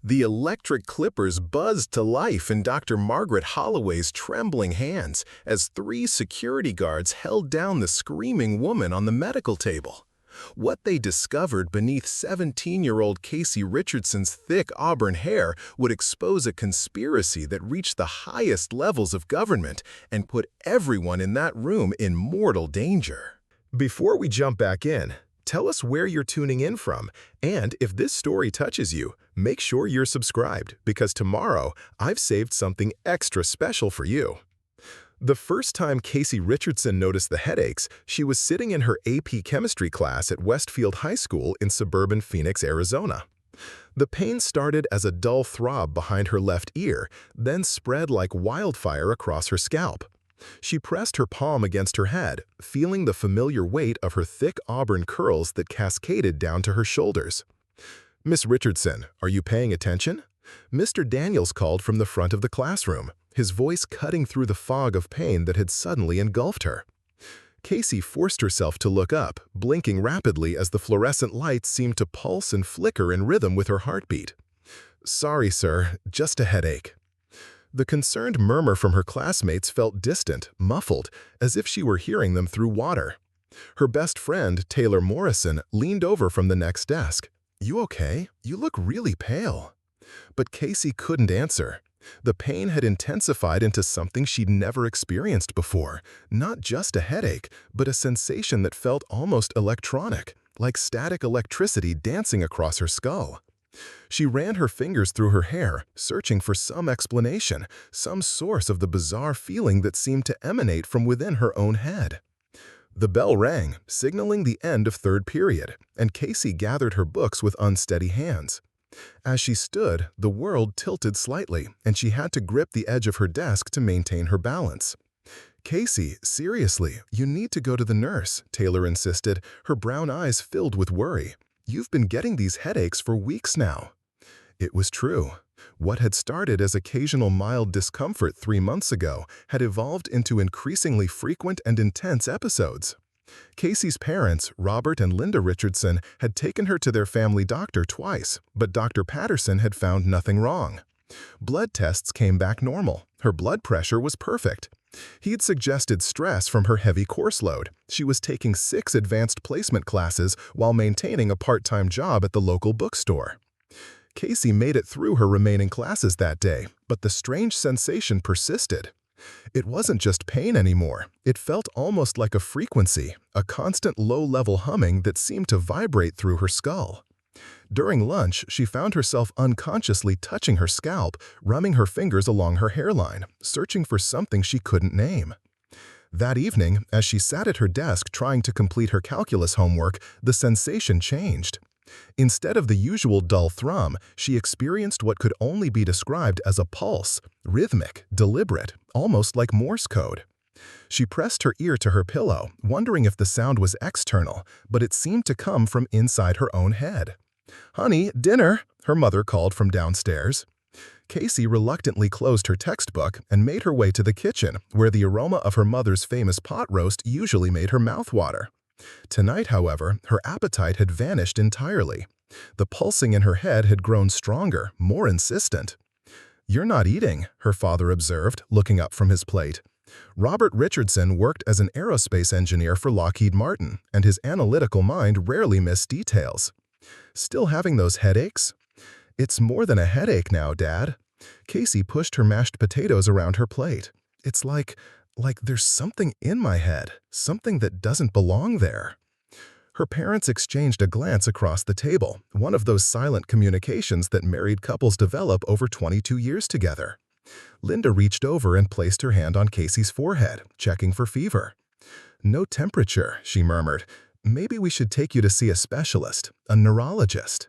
The electric clippers buzzed to life in Dr. Margaret Holloway's trembling hands as three security guards held down the screaming woman on the medical table. What they discovered beneath 17-year-old Casey Richardson's thick auburn hair would expose a conspiracy that reached the highest levels of government and put everyone in that room in mortal danger. Before we jump back in, tell us where you're tuning in from, and if this story touches you, make sure you're subscribed, because tomorrow I've saved something extra special for you. The first time Casey Richardson noticed the headaches, she was sitting in her AP chemistry class at Westfield High School in suburban Phoenix, Arizona. The pain started as a dull throb behind her left ear, then spread like wildfire across her scalp. She pressed her palm against her head, feeling the familiar weight of her thick auburn curls that cascaded down to her shoulders. "Miss Richardson, are you paying attention?" Mr. Daniels called from the front of the classroom, his voice cutting through the fog of pain that had suddenly engulfed her. Casey forced herself to look up, blinking rapidly as the fluorescent lights seemed to pulse and flicker in rhythm with her heartbeat. "Sorry, sir, just a headache." The concerned murmur from her classmates felt distant, muffled, as if she were hearing them through water. Her best friend, Taylor Morrison, leaned over from the next desk. "You okay? You look really pale." But Casey couldn't answer. The pain had intensified into something she'd never experienced before, not just a headache, but a sensation that felt almost electronic, like static electricity dancing across her skull. She ran her fingers through her hair, searching for some explanation, some source of the bizarre feeling that seemed to emanate from within her own head. The bell rang, signaling the end of third period, and Casey gathered her books with unsteady hands. As she stood, the world tilted slightly, and she had to grip the edge of her desk to maintain her balance. "Casey, seriously, you need to go to the nurse," Taylor insisted, her brown eyes filled with worry. "You've been getting these headaches for weeks now." It was true. What had started as occasional mild discomfort 3 months ago had evolved into increasingly frequent and intense episodes. Casey's parents, Robert and Linda Richardson, had taken her to their family doctor twice, but Dr. Patterson had found nothing wrong. Blood tests came back normal. Her blood pressure was perfect. He'd suggested stress from her heavy course load. She was taking 6 advanced placement classes while maintaining a part-time job at the local bookstore. Casey made it through her remaining classes that day, but the strange sensation persisted. It wasn't just pain anymore. It felt almost like a frequency, a constant low-level humming that seemed to vibrate through her skull. During lunch, she found herself unconsciously touching her scalp, running her fingers along her hairline, searching for something she couldn't name. That evening, as she sat at her desk trying to complete her calculus homework, the sensation changed. Instead of the usual dull thrum, she experienced what could only be described as a pulse, rhythmic, deliberate, almost like Morse code. She pressed her ear to her pillow, wondering if the sound was external, but it seemed to come from inside her own head. "Honey, dinner," her mother called from downstairs. Casey reluctantly closed her textbook and made her way to the kitchen, where the aroma of her mother's famous pot roast usually made her mouth water. Tonight, however, her appetite had vanished entirely. The pulsing in her head had grown stronger, more insistent. "You're not eating," her father observed, looking up from his plate. Robert Richardson worked as an aerospace engineer for Lockheed Martin, and his analytical mind rarely missed details. "Still having those headaches?" "It's more than a headache now, Dad." Casey pushed her mashed potatoes around her plate. "It's like there's something in my head, something that doesn't belong there." Her parents exchanged a glance across the table, one of those silent communications that married couples develop over 22 years together. Linda reached over and placed her hand on Casey's forehead, checking for fever. "No temperature," she murmured. "Maybe we should take you to see a specialist, a neurologist."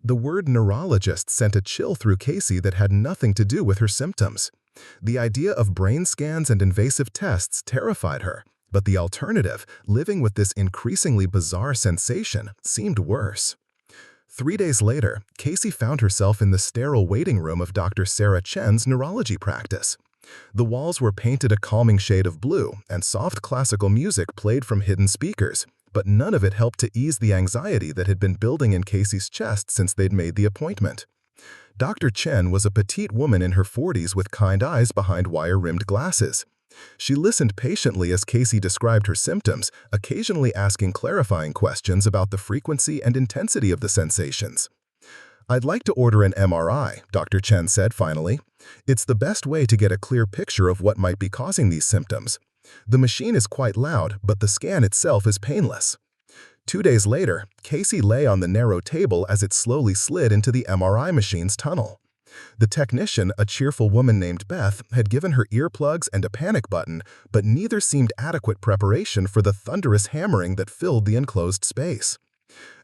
The word neurologist sent a chill through Casey that had nothing to do with her symptoms. The idea of brain scans and invasive tests terrified her, but the alternative, living with this increasingly bizarre sensation, seemed worse. 3 days later, Casey found herself in the sterile waiting room of Dr. Sarah Chen's neurology practice. The walls were painted a calming shade of blue, and soft classical music played from hidden speakers, but none of it helped to ease the anxiety that had been building in Casey's chest since they'd made the appointment. Dr. Chen was a petite woman in her 40s with kind eyes behind wire-rimmed glasses. She listened patiently as Casey described her symptoms, occasionally asking clarifying questions about the frequency and intensity of the sensations. "I'd like to order an MRI," Dr. Chen said finally. "It's the best way to get a clear picture of what might be causing these symptoms. The machine is quite loud, but the scan itself is painless." 2 days later, Casey lay on the narrow table as it slowly slid into the MRI machine's tunnel. The technician, a cheerful woman named Beth, had given her earplugs and a panic button, but neither seemed adequate preparation for the thunderous hammering that filled the enclosed space.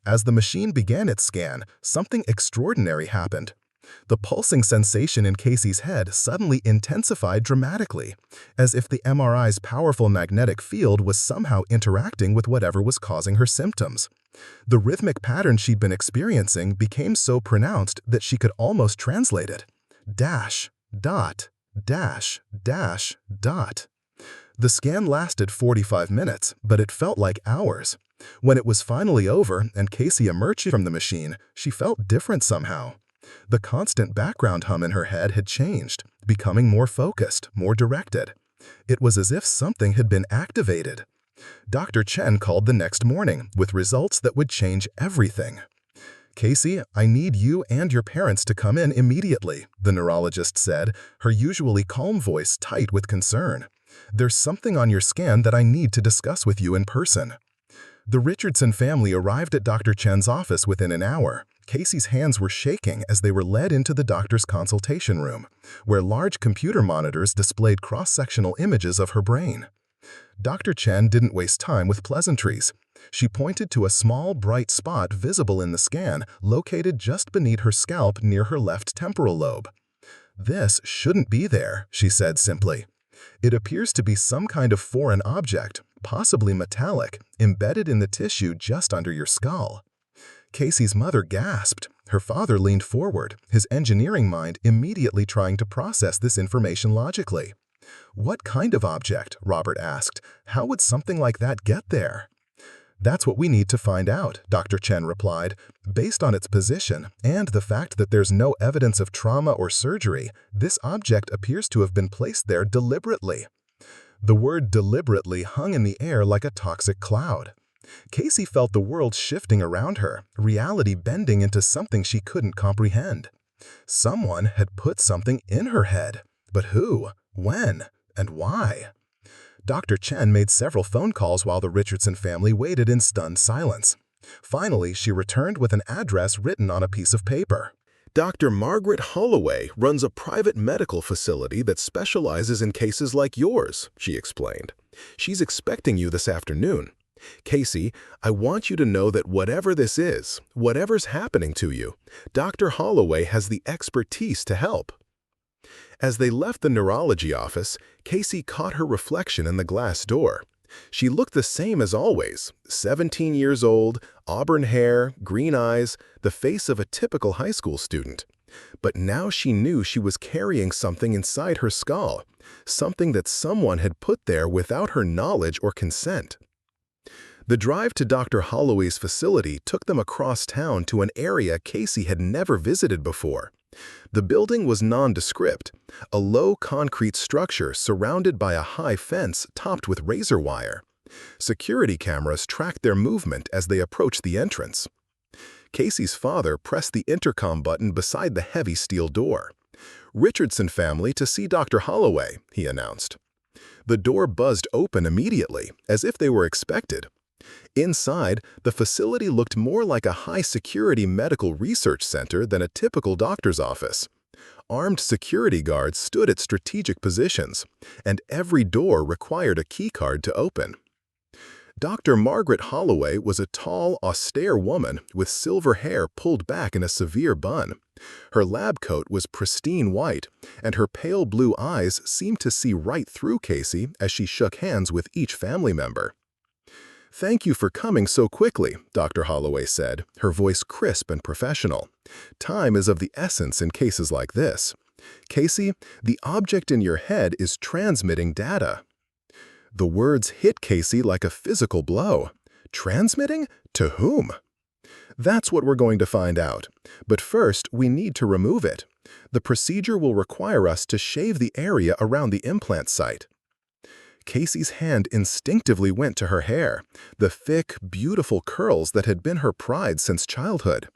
As the machine began its scan, something extraordinary happened. The pulsing sensation in Casey's head suddenly intensified dramatically, as if the MRI's powerful magnetic field was somehow interacting with whatever was causing her symptoms. The rhythmic pattern she'd been experiencing became so pronounced that she could almost translate it. Dash, dot, dash, dash, dot. The scan lasted 45 minutes, but it felt like hours. When it was finally over and Casey emerged from the machine, she felt different somehow. The constant background hum in her head had changed, becoming more focused, more directed. It was as if something had been activated. Dr. Chen called the next morning with results that would change everything. "Casey, I need you and your parents to come in immediately," the neurologist said, her usually calm voice tight with concern. "There's something on your scan that I need to discuss with you in person." The Richardson family arrived at Dr. Chen's office within an hour. Casey's hands were shaking as they were led into the doctor's consultation room, where large computer monitors displayed cross-sectional images of her brain. Dr. Chen didn't waste time with pleasantries. She pointed to a small, bright spot visible in the scan, located just beneath her scalp near her left temporal lobe. "This shouldn't be there," she said simply. "It appears to be some kind of foreign object, possibly metallic, embedded in the tissue just under your skull." Casey's mother gasped. Her father leaned forward, his engineering mind immediately trying to process this information logically. "What kind of object?" Robert asked. "How would something like that get there?" "That's what we need to find out," Dr. Chen replied. "Based on its position and the fact that there's no evidence of trauma or surgery, this object appears to have been placed there deliberately." The word deliberately hung in the air like a toxic cloud. Casey felt the world shifting around her, reality bending into something she couldn't comprehend. Someone had put something in her head. But who? When? And why? Dr. Chen made several phone calls while the Richardson family waited in stunned silence. Finally, she returned with an address written on a piece of paper. "Dr. Margaret Holloway runs a private medical facility that specializes in cases like yours," she explained. "She's expecting you this afternoon. Casey, I want you to know that whatever this is, whatever's happening to you, Dr. Holloway has the expertise to help." As they left the neurology office, Casey caught her reflection in the glass door. She looked the same as always, 17 years old, auburn hair, green eyes, the face of a typical high school student. But now she knew she was carrying something inside her skull, something that someone had put there without her knowledge or consent. The drive to Dr. Holloway's facility took them across town to an area Casey had never visited before. The building was nondescript, a low concrete structure surrounded by a high fence topped with razor wire. Security cameras tracked their movement as they approached the entrance. Casey's father pressed the intercom button beside the heavy steel door. "Richardson family to see Dr. Holloway," he announced. The door buzzed open immediately, as if they were expected. Inside, the facility looked more like a high-security medical research center than a typical doctor's office. Armed security guards stood at strategic positions, and every door required a keycard to open. Dr. Margaret Holloway was a tall, austere woman with silver hair pulled back in a severe bun. Her lab coat was pristine white, and her pale blue eyes seemed to see right through Casey as she shook hands with each family member. "Thank you for coming so quickly," Dr. Holloway said, her voice crisp and professional. "Time is of the essence in cases like this. Casey, the object in your head is transmitting data." The words hit Casey like a physical blow. Transmitting? To whom? That's what we're going to find out. But first, we need to remove it. The procedure will require us to shave the area around the implant site. Casey's hand instinctively went to her hair, the thick, beautiful curls that had been her pride since childhood.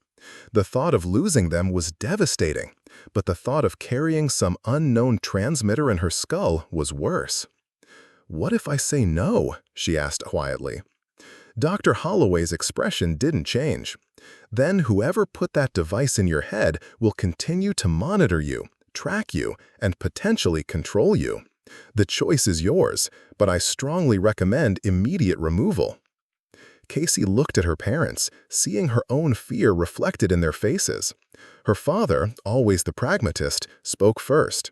The thought of losing them was devastating, but the thought of carrying some unknown transmitter in her skull was worse. "What if I say no?" she asked quietly. Dr. Holloway's expression didn't change. "Then whoever put that device in your head will continue to monitor you, track you, and potentially control you. The choice is yours, but I strongly recommend immediate removal." Casey looked at her parents, seeing her own fear reflected in their faces. Her father, always the pragmatist, spoke first.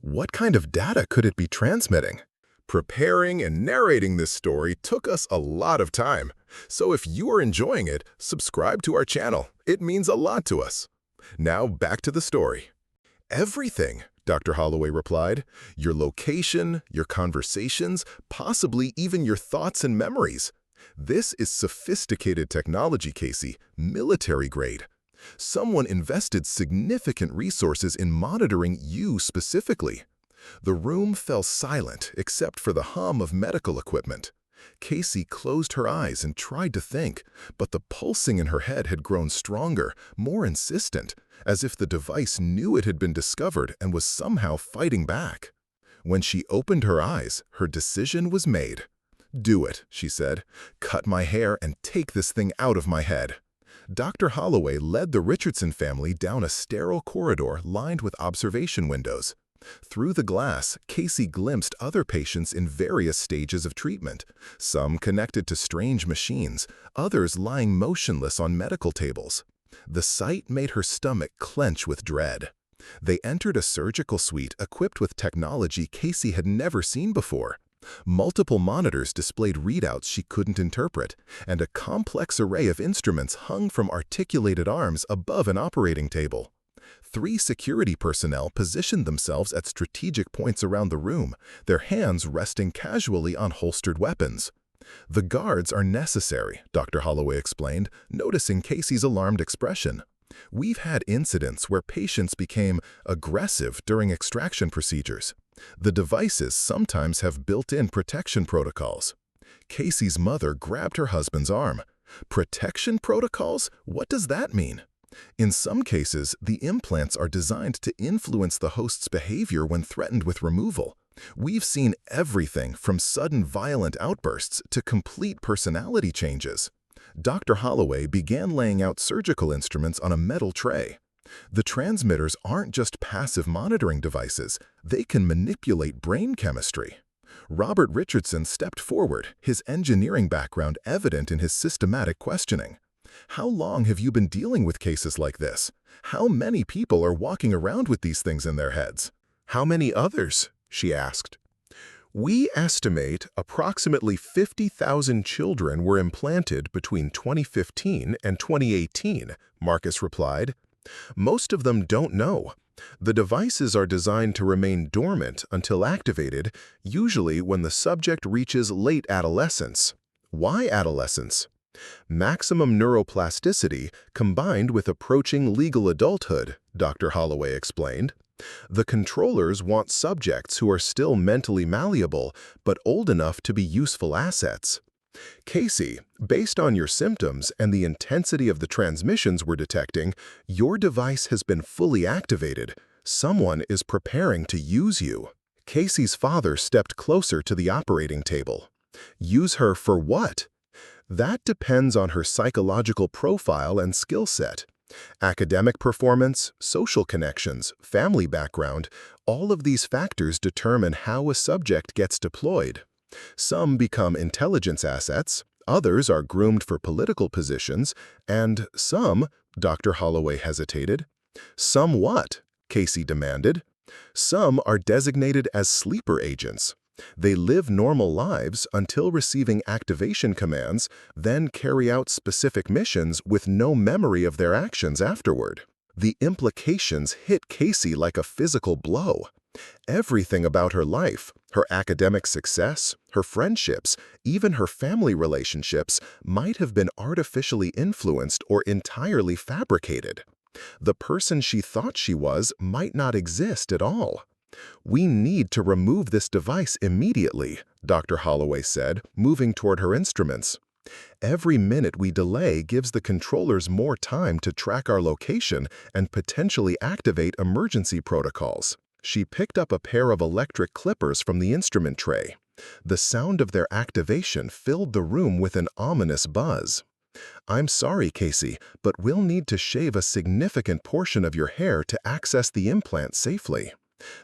What kind of data could it be transmitting? Preparing and narrating this story took us a lot of time, so if you are enjoying it, subscribe to our channel. It means a lot to us. Now back to the story. "Everything," Dr. Holloway replied. "Your location, your conversations, possibly even your thoughts and memories. This is sophisticated technology, Casey, military grade. Someone invested significant resources in monitoring you specifically." The room fell silent except for the hum of medical equipment. Casey closed her eyes and tried to think, but the pulsing in her head had grown stronger, more insistent, as if the device knew it had been discovered and was somehow fighting back. When she opened her eyes, her decision was made. "Do it," she said. "Cut my hair and take this thing out of my head." Dr. Holloway led the Richardson family down a sterile corridor lined with observation windows. Through the glass, Casey glimpsed other patients in various stages of treatment, some connected to strange machines, others lying motionless on medical tables. The sight made her stomach clench with dread. They entered a surgical suite equipped with technology Casey had never seen before. Multiple monitors displayed readouts she couldn't interpret, and a complex array of instruments hung from articulated arms above an operating table. 3 security personnel positioned themselves at strategic points around the room, their hands resting casually on holstered weapons. "The guards are necessary," Dr. Holloway explained, noticing Casey's alarmed expression. "We've had incidents where patients became aggressive during extraction procedures. The devices sometimes have built-in protection protocols." Casey's mother grabbed her husband's arm. "Protection protocols? What does that mean?" "In some cases, the implants are designed to influence the host's behavior when threatened with removal. We've seen everything from sudden violent outbursts to complete personality changes." Dr. Holloway began laying out surgical instruments on a metal tray. "The transmitters aren't just passive monitoring devices, they can manipulate brain chemistry." Robert Richardson stepped forward, his engineering background evident in his systematic questioning. "How long have you been dealing with cases like this? How many people are walking around with these things in their heads?" "How many others?" she asked. "We estimate approximately 50,000 children were implanted between 2015 and 2018, Marcus replied. "Most of them don't know. The devices are designed to remain dormant until activated, usually when the subject reaches late adolescence." "Why adolescence?" "Maximum neuroplasticity combined with approaching legal adulthood," Dr. Holloway explained. "The controllers want subjects who are still mentally malleable but old enough to be useful assets." "Casey, based on your symptoms and the intensity of the transmissions we're detecting, your device has been fully activated. Someone is preparing to use you." Casey's father stepped closer to the operating table. "Use her for what?" "That depends on her psychological profile and skill set. Academic performance, social connections, family background, all of these factors determine how a subject gets deployed. Some become intelligence assets, others are groomed for political positions, and some," Dr. Holloway hesitated. "Some what?" Casey demanded. "Some are designated as sleeper agents. They live normal lives until receiving activation commands, then carry out specific missions with no memory of their actions afterward." The implications hit Casey like a physical blow. Everything about her life, Her academic success, her friendships, even her family relationships might have been artificially influenced or entirely fabricated. The person she thought she was might not exist at all. "We need to remove this device immediately," Dr. Holloway said, moving toward her instruments. "Every minute we delay gives the controllers more time to track our location and potentially activate emergency protocols." She picked up a pair of electric clippers from the instrument tray. The sound of their activation filled the room with an ominous buzz. "I'm sorry, Casey, but we'll need to shave a significant portion of your hair to access the implant safely.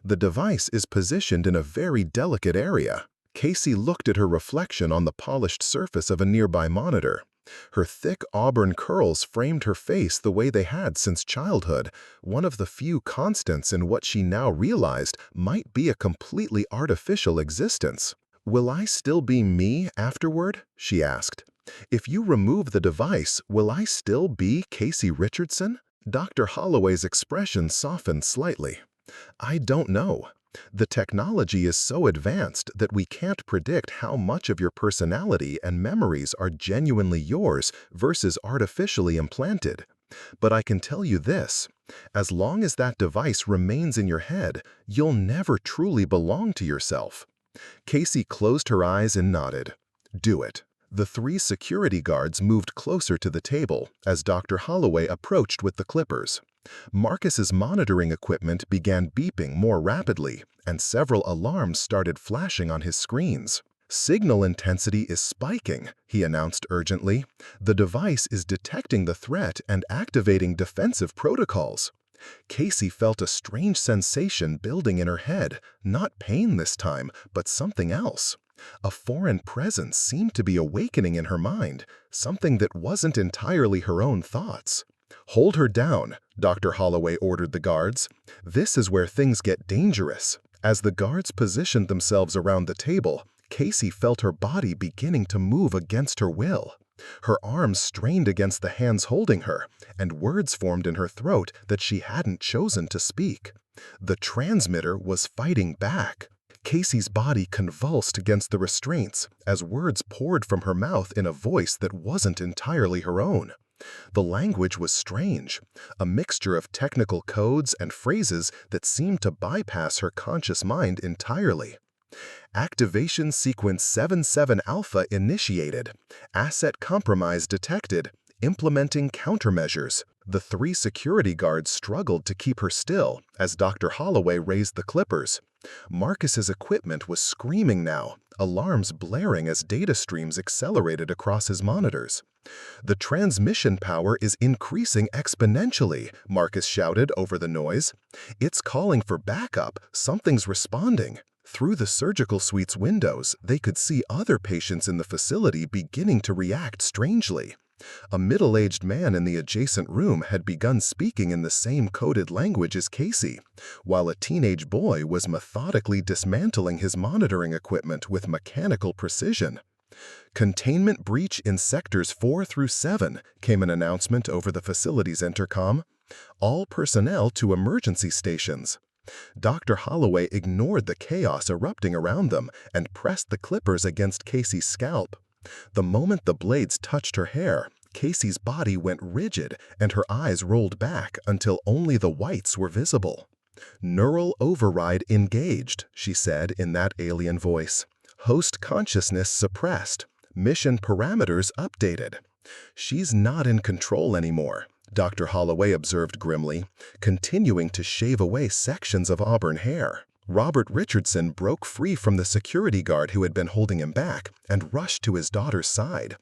The device is positioned in a very delicate area." Casey looked at her reflection on the polished surface of a nearby monitor. Her thick auburn curls framed her face the way they had since childhood, one of the few constants in what she now realized might be a completely artificial existence. "Will I still be me afterward?" she asked. "If you remove the device, will I still be Casey Richardson?" Dr. Holloway's expression softened slightly. "I don't know. The technology is so advanced that we can't predict how much of your personality and memories are genuinely yours versus artificially implanted. But I can tell you this: as long as that device remains in your head, you'll never truly belong to yourself." Casey closed her eyes and nodded. "Do it." The three security guards moved closer to the table as Dr. Holloway approached with the clippers. Marcus's monitoring equipment began beeping more rapidly, and several alarms started flashing on his screens. "Signal intensity is spiking," he announced urgently. "The device is detecting the threat and activating defensive protocols." Casey felt a strange sensation building in her head, not pain this time, but something else. A foreign presence seemed to be awakening in her mind, something that wasn't entirely her own thoughts. "Hold her down," Dr. Holloway ordered the guards. "This is where things get dangerous." As the guards positioned themselves around the table, Casey felt her body beginning to move against her will. Her arms strained against the hands holding her, and words formed in her throat that she hadn't chosen to speak. The transmitter was fighting back. Casey's body convulsed against the restraints as words poured from her mouth in a voice that wasn't entirely her own. The language was strange, a mixture of technical codes and phrases that seemed to bypass her conscious mind entirely. "Activation sequence 77 Alpha initiated. Asset compromise detected. Implementing countermeasures." The three security guards struggled to keep her still as Dr. Holloway raised the clippers. Marcus's equipment was screaming now, alarms blaring as data streams accelerated across his monitors. "The transmission power is increasing exponentially," Marcus shouted over the noise. "It's calling for backup. Something's responding." Through the surgical suite's windows, they could see other patients in the facility beginning to react strangely. A middle-aged man in the adjacent room had begun speaking in the same coded language as Casey, while a teenage boy was methodically dismantling his monitoring equipment with mechanical precision. "Containment breach in sectors 4 through 7, came an announcement over the facility's intercom. "All personnel to emergency stations." Dr. Holloway ignored the chaos erupting around them and pressed the clippers against Casey's scalp. The moment the blades touched her hair, Casey's body went rigid and her eyes rolled back until only the whites were visible. "Neural override engaged," she said in that alien voice. "Host consciousness suppressed. Mission parameters updated." "She's not in control anymore," Dr. Holloway observed grimly, continuing to shave away sections of auburn hair. Robert Richardson broke free from the security guard who had been holding him back and rushed to his daughter's side.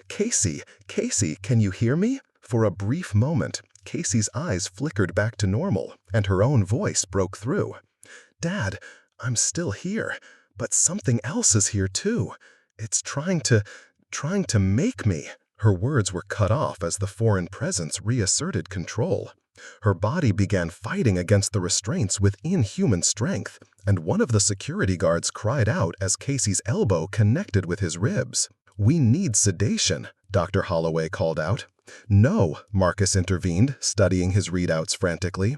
"Casey, Casey, can you hear me?" For a brief moment, Casey's eyes flickered back to normal, and her own voice broke through. "Dad, I'm still here, but something else is here too. It's trying to make me." Her words were cut off as the foreign presence reasserted control. Her body began fighting against the restraints with inhuman strength, and one of the security guards cried out as Casey's elbow connected with his ribs. "We need sedation," Dr. Holloway called out. "No," Marcus intervened, studying his readouts frantically.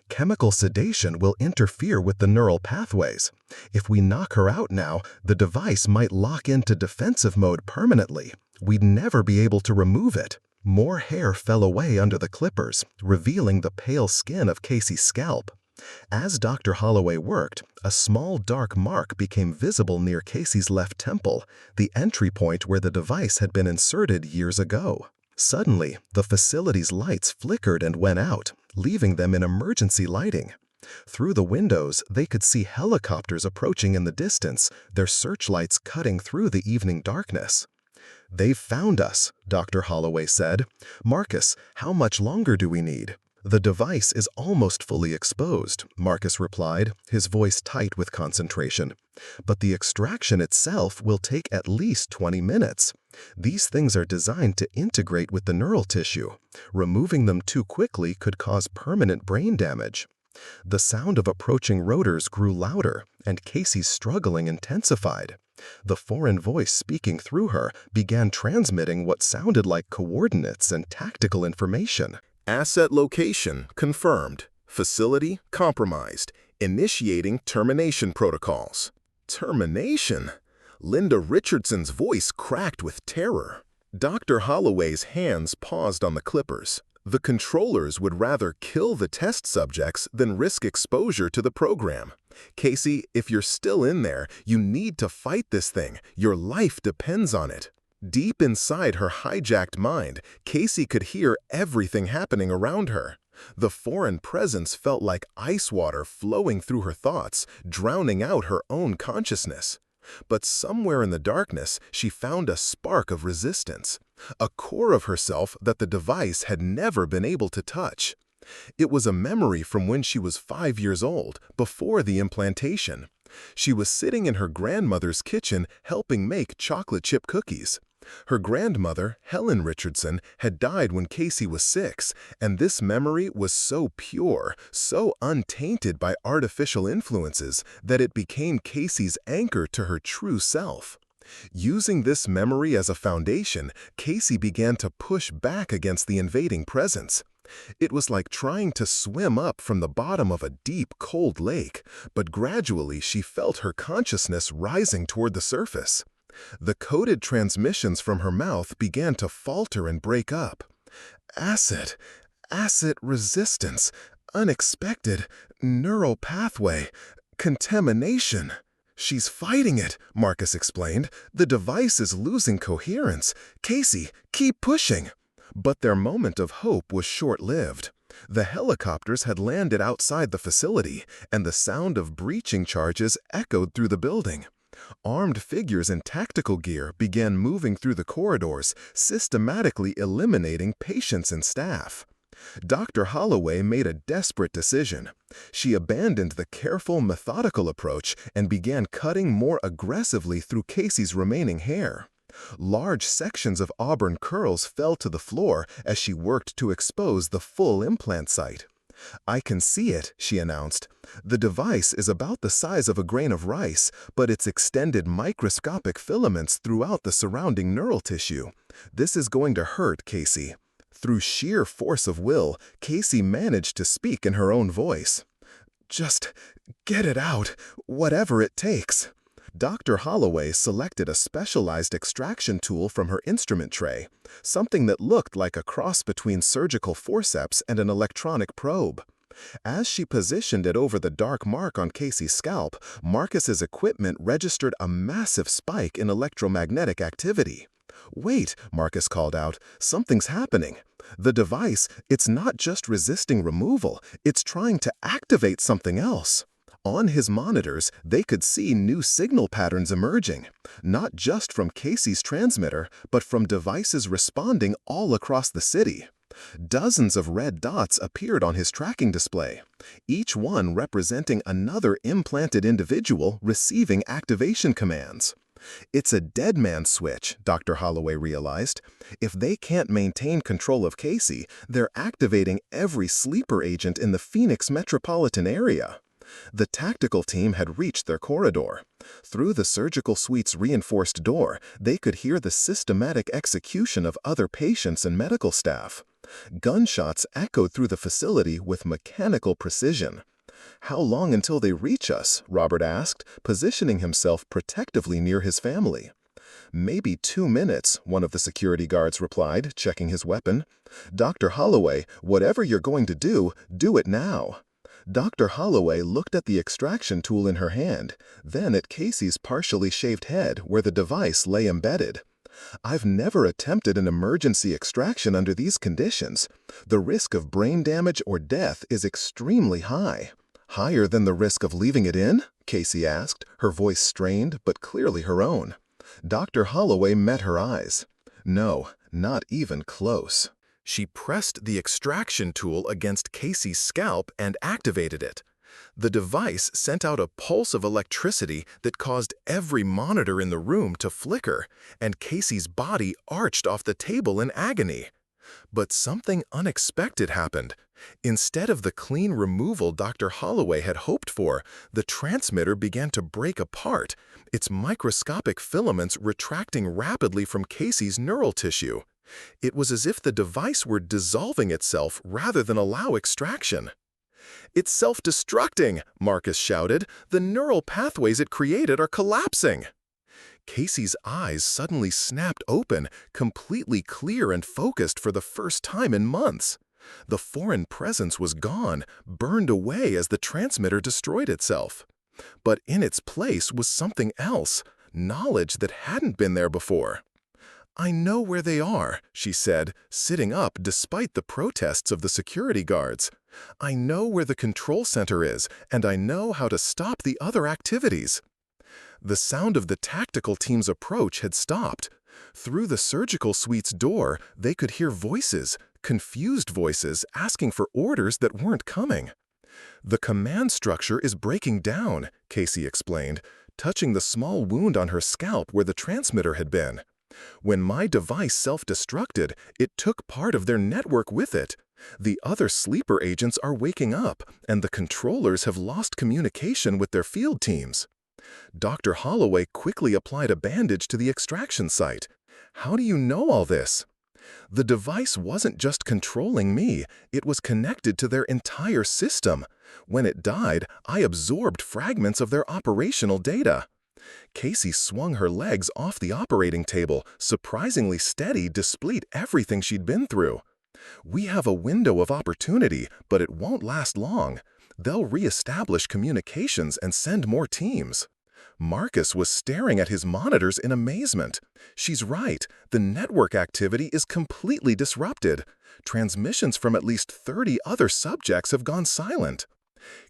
Chemical sedation will interfere with the neural pathways. If we knock her out now, the device might lock into defensive mode permanently. We'd never be able to remove it. More hair fell away under the clippers, revealing the pale skin of Casey's scalp. As Dr. Holloway worked, a small dark mark became visible near Casey's left temple, the entry point where the device had been inserted years ago. Suddenly, the facility's lights flickered and went out, leaving them in emergency lighting. Through the windows, they could see helicopters approaching in the distance, their searchlights cutting through the evening darkness. "They've found us," Dr. Holloway said. "Marcus, how much longer do we need?" "The device is almost fully exposed," Marcus replied, his voice tight with concentration. "But the extraction itself will take at least 20 minutes. These things are designed to integrate with the neural tissue. Removing them too quickly could cause permanent brain damage." The sound of approaching rotors grew louder, and Casey's struggling intensified. The foreign voice speaking through her began transmitting what sounded like coordinates and tactical information. "Asset location confirmed. Facility compromised. Initiating termination protocols." Termination? Linda Richardson's voice cracked with terror. Dr. Holloway's hands paused on the clippers. The controllers would rather kill the test subjects than risk exposure to the program. "Casey, if you're still in there, you need to fight this thing. Your life depends on it." Deep inside her hijacked mind, Casey could hear everything happening around her. The foreign presence felt like ice water flowing through her thoughts, drowning out her own consciousness. But somewhere in the darkness, she found a spark of resistance, a core of herself that the device had never been able to touch. It was a memory from when she was 5 years old, before the implantation. She was sitting in her grandmother's kitchen helping make chocolate chip cookies. Her grandmother, Helen Richardson, had died when Casey was 6, and this memory was so pure, so untainted by artificial influences, that it became Casey's anchor to her true self. Using this memory as a foundation, Casey began to push back against the invading presence. It was like trying to swim up from the bottom of a deep, cold lake, but gradually she felt her consciousness rising toward the surface. The coded transmissions from her mouth began to falter and break up. "Acid resistance, unexpected, neural pathway, contamination." "She's fighting it," Marcus explained. "The device is losing coherence. Casey, keep pushing." But their moment of hope was short-lived. The helicopters had landed outside the facility, and the sound of breaching charges echoed through the building. Armed figures in tactical gear began moving through the corridors, systematically eliminating patients and staff. Dr. Holloway made a desperate decision. She abandoned the careful, methodical approach and began cutting more aggressively through Casey's remaining hair. Large sections of auburn curls fell to the floor as she worked to expose the full implant site. "I can see it," she announced. "The device is about the size of a grain of rice, but it's extended microscopic filaments throughout the surrounding neural tissue. This is going to hurt, Casey." Through sheer force of will, Casey managed to speak in her own voice. "Just get it out, whatever it takes." Dr. Holloway selected a specialized extraction tool from her instrument tray, something that looked like a cross between surgical forceps and an electronic probe. As she positioned it over the dark mark on Casey's scalp, Marcus's equipment registered a massive spike in electromagnetic activity. "Wait," Marcus called out, "something's happening. The device, it's not just resisting removal, it's trying to activate something else." On his monitors, they could see new signal patterns emerging, not just from Casey's transmitter, but from devices responding all across the city. Dozens of red dots appeared on his tracking display, each one representing another implanted individual receiving activation commands. It's a dead man switch, Dr. Holloway realized. If they can't maintain control of Casey, they're activating every sleeper agent in the Phoenix metropolitan area. The tactical team had reached their corridor. Through the surgical suite's reinforced door, they could hear the systematic execution of other patients and medical staff. Gunshots echoed through the facility with mechanical precision. "How long until they reach us?" Robert asked, positioning himself protectively near his family. "Maybe 2 minutes," one of the security guards replied, checking his weapon. "Dr. Holloway, whatever you're going to do it now." Dr. Holloway looked at the extraction tool in her hand, then at Casey's partially shaved head where the device lay embedded. "I've never attempted an emergency extraction under these conditions. The risk of brain damage or death is extremely high." "Higher than the risk of leaving it in?" Casey asked, her voice strained but clearly her own. Dr. Holloway met her eyes. "No, not even close." She pressed the extraction tool against Casey's scalp and activated it. The device sent out a pulse of electricity that caused every monitor in the room to flicker, and Casey's body arched off the table in agony. But something unexpected happened. Instead of the clean removal Dr. Holloway had hoped for, the transmitter began to break apart, its microscopic filaments retracting rapidly from Casey's neural tissue. It was as if the device were dissolving itself rather than allow extraction. "It's self-destructing," Marcus shouted. "The neural pathways it created are collapsing." Casey's eyes suddenly snapped open, completely clear and focused for the first time in months. The foreign presence was gone, burned away as the transmitter destroyed itself. But in its place was something else, knowledge that hadn't been there before. "I know where they are," she said, sitting up despite the protests of the security guards. "I know where the control center is, and I know how to stop the other activities." The sound of the tactical team's approach had stopped. Through the surgical suite's door, they could hear voices, confused voices asking for orders that weren't coming. "The command structure is breaking down," Casey explained, touching the small wound on her scalp where the transmitter had been. "When my device self-destructed, it took part of their network with it. The other sleeper agents are waking up, and the controllers have lost communication with their field teams." Dr. Holloway quickly applied a bandage to the extraction site. "How do you know all this?" "The device wasn't just controlling me, it was connected to their entire system. When it died, I absorbed fragments of their operational data." Casey swung her legs off the operating table, surprisingly steady despite everything she'd been through. "We have a window of opportunity, but it won't last long. They'll re-establish communications and send more teams." Marcus was staring at his monitors in amazement. "She's right. The network activity is completely disrupted. Transmissions from at least 30 other subjects have gone silent."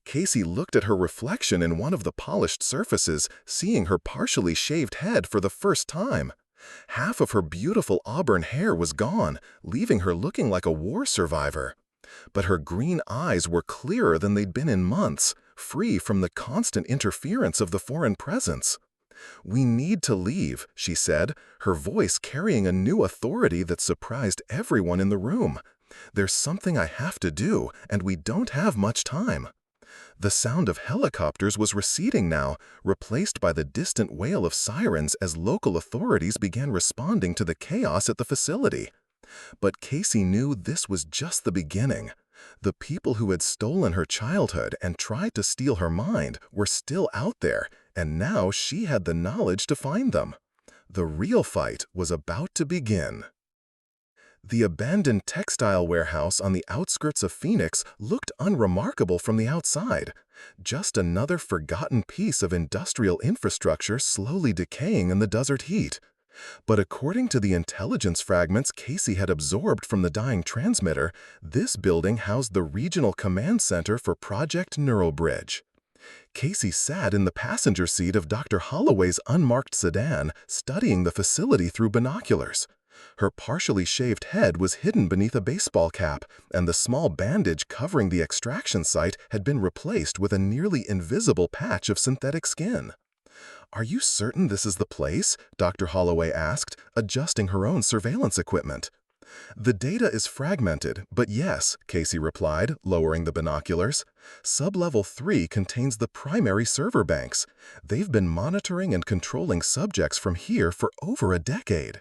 Casey looked at her reflection in one of the polished surfaces, seeing her partially shaved head for the first time. Half of her beautiful auburn hair was gone, leaving her looking like a war survivor. But her green eyes were clearer than they'd been in months, free from the constant interference of the foreign presence. "We need to leave," she said, her voice carrying a new authority that surprised everyone in the room. "There's something I have to do, and we don't have much time." The sound of helicopters was receding now, replaced by the distant wail of sirens as local authorities began responding to the chaos at the facility. But Casey knew this was just the beginning. The people who had stolen her childhood and tried to steal her mind were still out there, and now she had the knowledge to find them. The real fight was about to begin. The abandoned textile warehouse on the outskirts of Phoenix looked unremarkable from the outside, just another forgotten piece of industrial infrastructure slowly decaying in the desert heat. But according to the intelligence fragments Casey had absorbed from the dying transmitter, this building housed the regional command center for Project Neurobridge. Casey sat in the passenger seat of Dr. Holloway's unmarked sedan, studying the facility through binoculars. Her partially shaved head was hidden beneath a baseball cap, and the small bandage covering the extraction site had been replaced with a nearly invisible patch of synthetic skin. "Are you certain this is the place?" Dr. Holloway asked, adjusting her own surveillance equipment. "The data is fragmented, but yes," Casey replied, lowering the binoculars. "Sublevel 3 contains the primary server banks. They've been monitoring and controlling subjects from here for over a decade."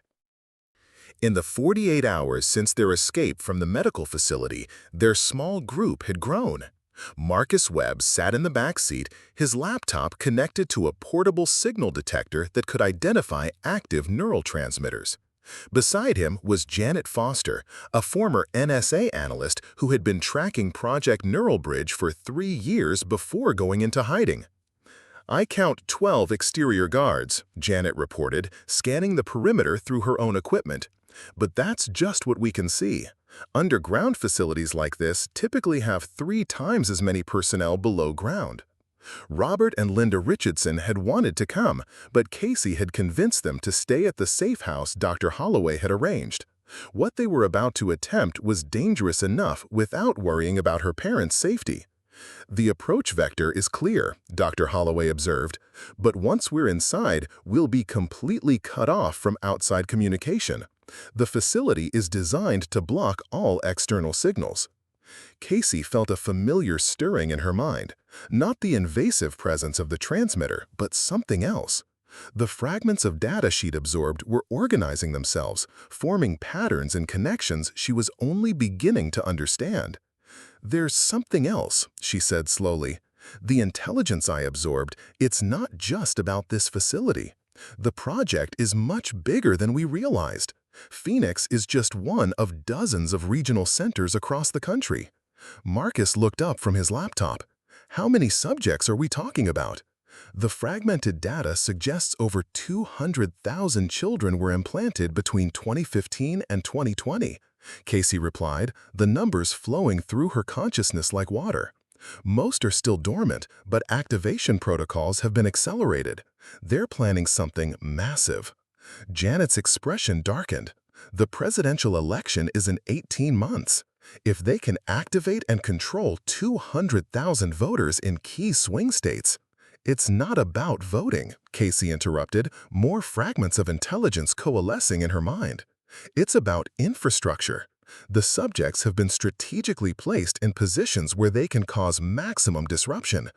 In the 48 hours since their escape from the medical facility, their small group had grown. Marcus Webb sat in the back seat, his laptop connected to a portable signal detector that could identify active neural transmitters. Beside him was Janet Foster, a former NSA analyst who had been tracking Project Neural Bridge for 3 years before going into hiding. "I count 12 exterior guards," Janet reported, scanning the perimeter through her own equipment. "But that's just what we can see. Underground facilities like this typically have 3 times as many personnel below ground." Robert and Linda Richardson had wanted to come, but Casey had convinced them to stay at the safe house Dr. Holloway had arranged. What they were about to attempt was dangerous enough without worrying about her parents' safety. "The approach vector is clear," Dr. Holloway observed, "but once we're inside, we'll be completely cut off from outside communication. The facility is designed to block all external signals." Casey felt a familiar stirring in her mind, not the invasive presence of the transmitter, but something else. The fragments of data she'd absorbed were organizing themselves, forming patterns and connections she was only beginning to understand. "There's something else," she said slowly. "The intelligence I absorbed, it's not just about this facility. The project is much bigger than we realized. Phoenix is just one of dozens of regional centers across the country." Marcus looked up from his laptop. "How many subjects are we talking about?" "The fragmented data suggests over 200,000 children were implanted between 2015 and 2020, Casey replied, the numbers flowing through her consciousness like water. "Most are still dormant, but activation protocols have been accelerated. They're planning something massive." Janet's expression darkened. "The presidential election is in 18 months. If they can activate and control 200,000 voters in key swing states—" "It's not about voting," Casey interrupted, more fragments of intelligence coalescing in her mind. "It's about infrastructure. The subjects have been strategically placed in positions where they can cause maximum disruption.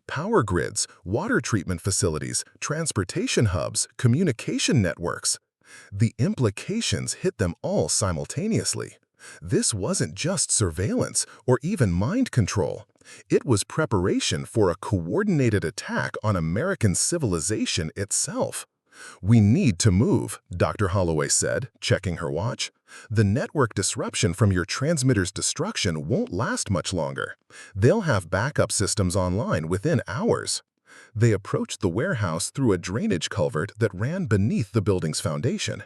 Power grids, water treatment facilities, transportation hubs, communication networks. The implications hit them all simultaneously. This wasn't just surveillance or even mind control. It was preparation for a coordinated attack on American civilization itself." "We need to move," Dr. Holloway said, checking her watch. "The network disruption from your transmitter's destruction won't last much longer. They'll have backup systems online within hours." They approached the warehouse through a drainage culvert that ran beneath the building's foundation.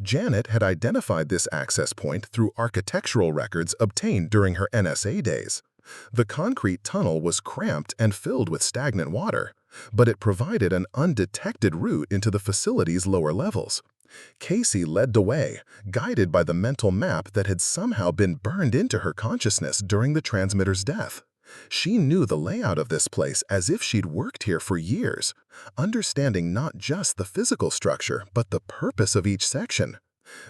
Janet had identified this access point through architectural records obtained during her NSA days. The concrete tunnel was cramped and filled with stagnant water, but it provided an undetected route into the facility's lower levels. Casey led the way, guided by the mental map that had somehow been burned into her consciousness during the transmitter's death. She knew the layout of this place as if she'd worked here for years, understanding not just the physical structure, but the purpose of each section.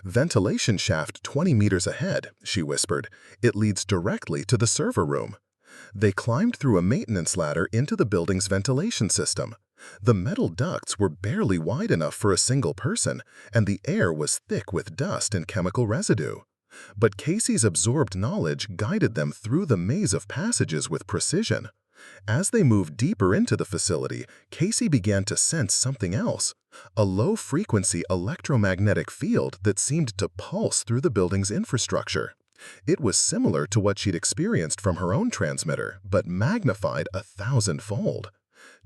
"Ventilation shaft 20 meters ahead," she whispered. "It leads directly to the server room." They climbed through a maintenance ladder into the building's ventilation system. The metal ducts were barely wide enough for a single person, and the air was thick with dust and chemical residue. But Casey's absorbed knowledge guided them through the maze of passages with precision. As they moved deeper into the facility, Casey began to sense something else, a low-frequency electromagnetic field that seemed to pulse through the building's infrastructure. It was similar to what she'd experienced from her own transmitter, but magnified 1,000-fold.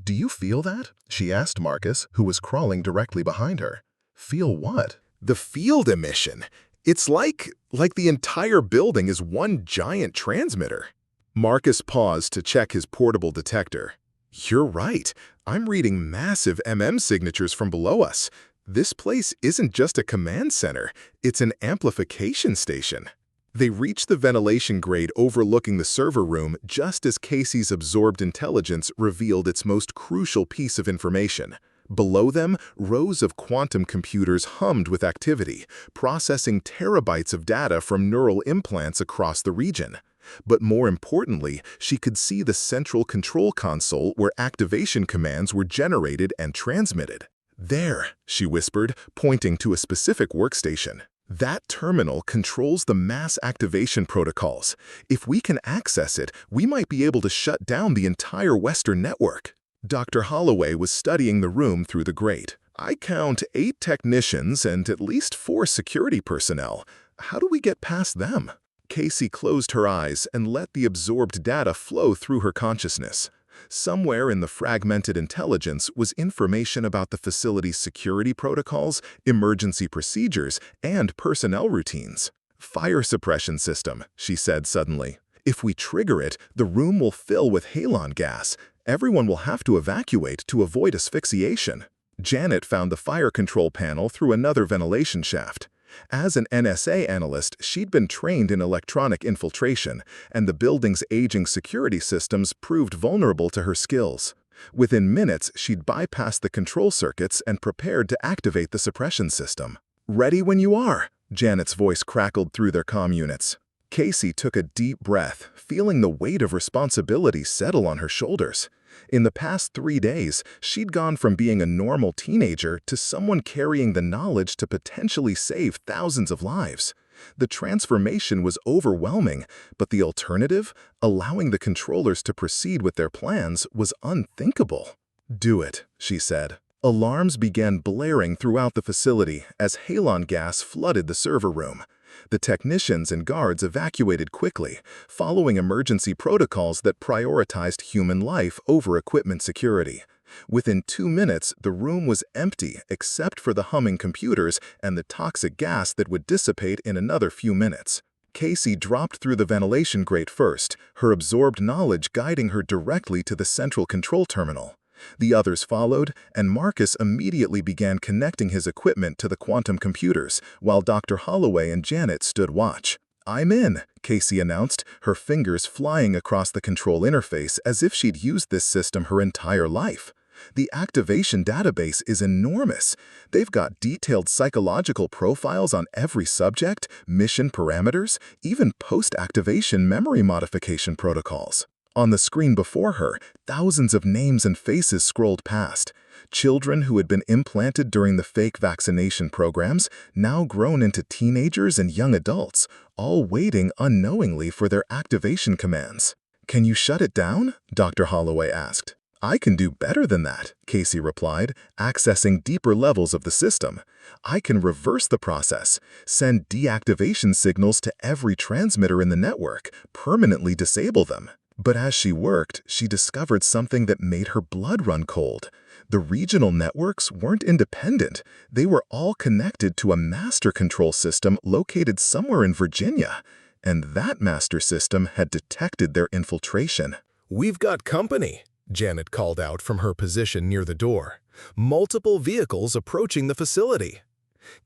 "Do you feel that?" she asked Marcus, who was crawling directly behind her. "Feel what?" "The field emission. It's like the entire building is one giant transmitter." Marcus paused to check his portable detector. "You're right. I'm reading massive signatures from below us. This place isn't just a command center, it's an amplification station." They reached the ventilation grade overlooking the server room just as Casey's absorbed intelligence revealed its most crucial piece of information. Below them, rows of quantum computers hummed with activity, processing terabytes of data from neural implants across the region. But more importantly, she could see the central control console where activation commands were generated and transmitted. "There," she whispered, pointing to a specific workstation. That terminal controls the mass activation protocols. If we can access it, we might be able to shut down the entire Western network. Dr. Holloway was studying the room through the grate. I count 8 technicians and at least 4 security personnel. How do we get past them? Casey closed her eyes and let the absorbed data flow through her consciousness. Somewhere in the fragmented intelligence was information about the facility's security protocols, emergency procedures, and personnel routines. Fire suppression system, she said suddenly. If we trigger it, the room will fill with halon gas. Everyone will have to evacuate to avoid asphyxiation. Janet found the fire control panel through another ventilation shaft. As an NSA analyst, she'd been trained in electronic infiltration, and the building's aging security systems proved vulnerable to her skills. Within minutes, she'd bypassed the control circuits and prepared to activate the suppression system. "Ready when you are," Janet's voice crackled through their comm units. Casey took a deep breath, feeling the weight of responsibility settle on her shoulders. In the past 3 days, she'd gone from being a normal teenager to someone carrying the knowledge to potentially save thousands of lives. The transformation was overwhelming, but the alternative, allowing the controllers to proceed with their plans, was unthinkable. "Do it," she said. Alarms began blaring throughout the facility as halon gas flooded the server room. The technicians and guards evacuated quickly, following emergency protocols that prioritized human life over equipment security. Within 2 minutes, the room was empty except for the humming computers and the toxic gas that would dissipate in another few minutes. Casey dropped through the ventilation grate first, her absorbed knowledge guiding her directly to the central control terminal. The others followed, and Marcus immediately began connecting his equipment to the quantum computers, while Dr. Holloway and Janet stood watch. "I'm in," Casey announced, her fingers flying across the control interface as if she'd used this system her entire life. The activation database is enormous. They've got detailed psychological profiles on every subject, mission parameters, even post-activation memory modification protocols. On the screen before her, thousands of names and faces scrolled past. Children who had been implanted during the fake vaccination programs, now grown into teenagers and young adults, all waiting unknowingly for their activation commands. "Can you shut it down?" Dr. Holloway asked. "I can do better than that," Casey replied, accessing deeper levels of the system. "I can reverse the process, send deactivation signals to every transmitter in the network, permanently disable them." But as she worked, she discovered something that made her blood run cold. The regional networks weren't independent. They were all connected to a master control system located somewhere in Virginia, and that master system had detected their infiltration. "We've got company," Janet called out from her position near the door. "Multiple vehicles approaching the facility."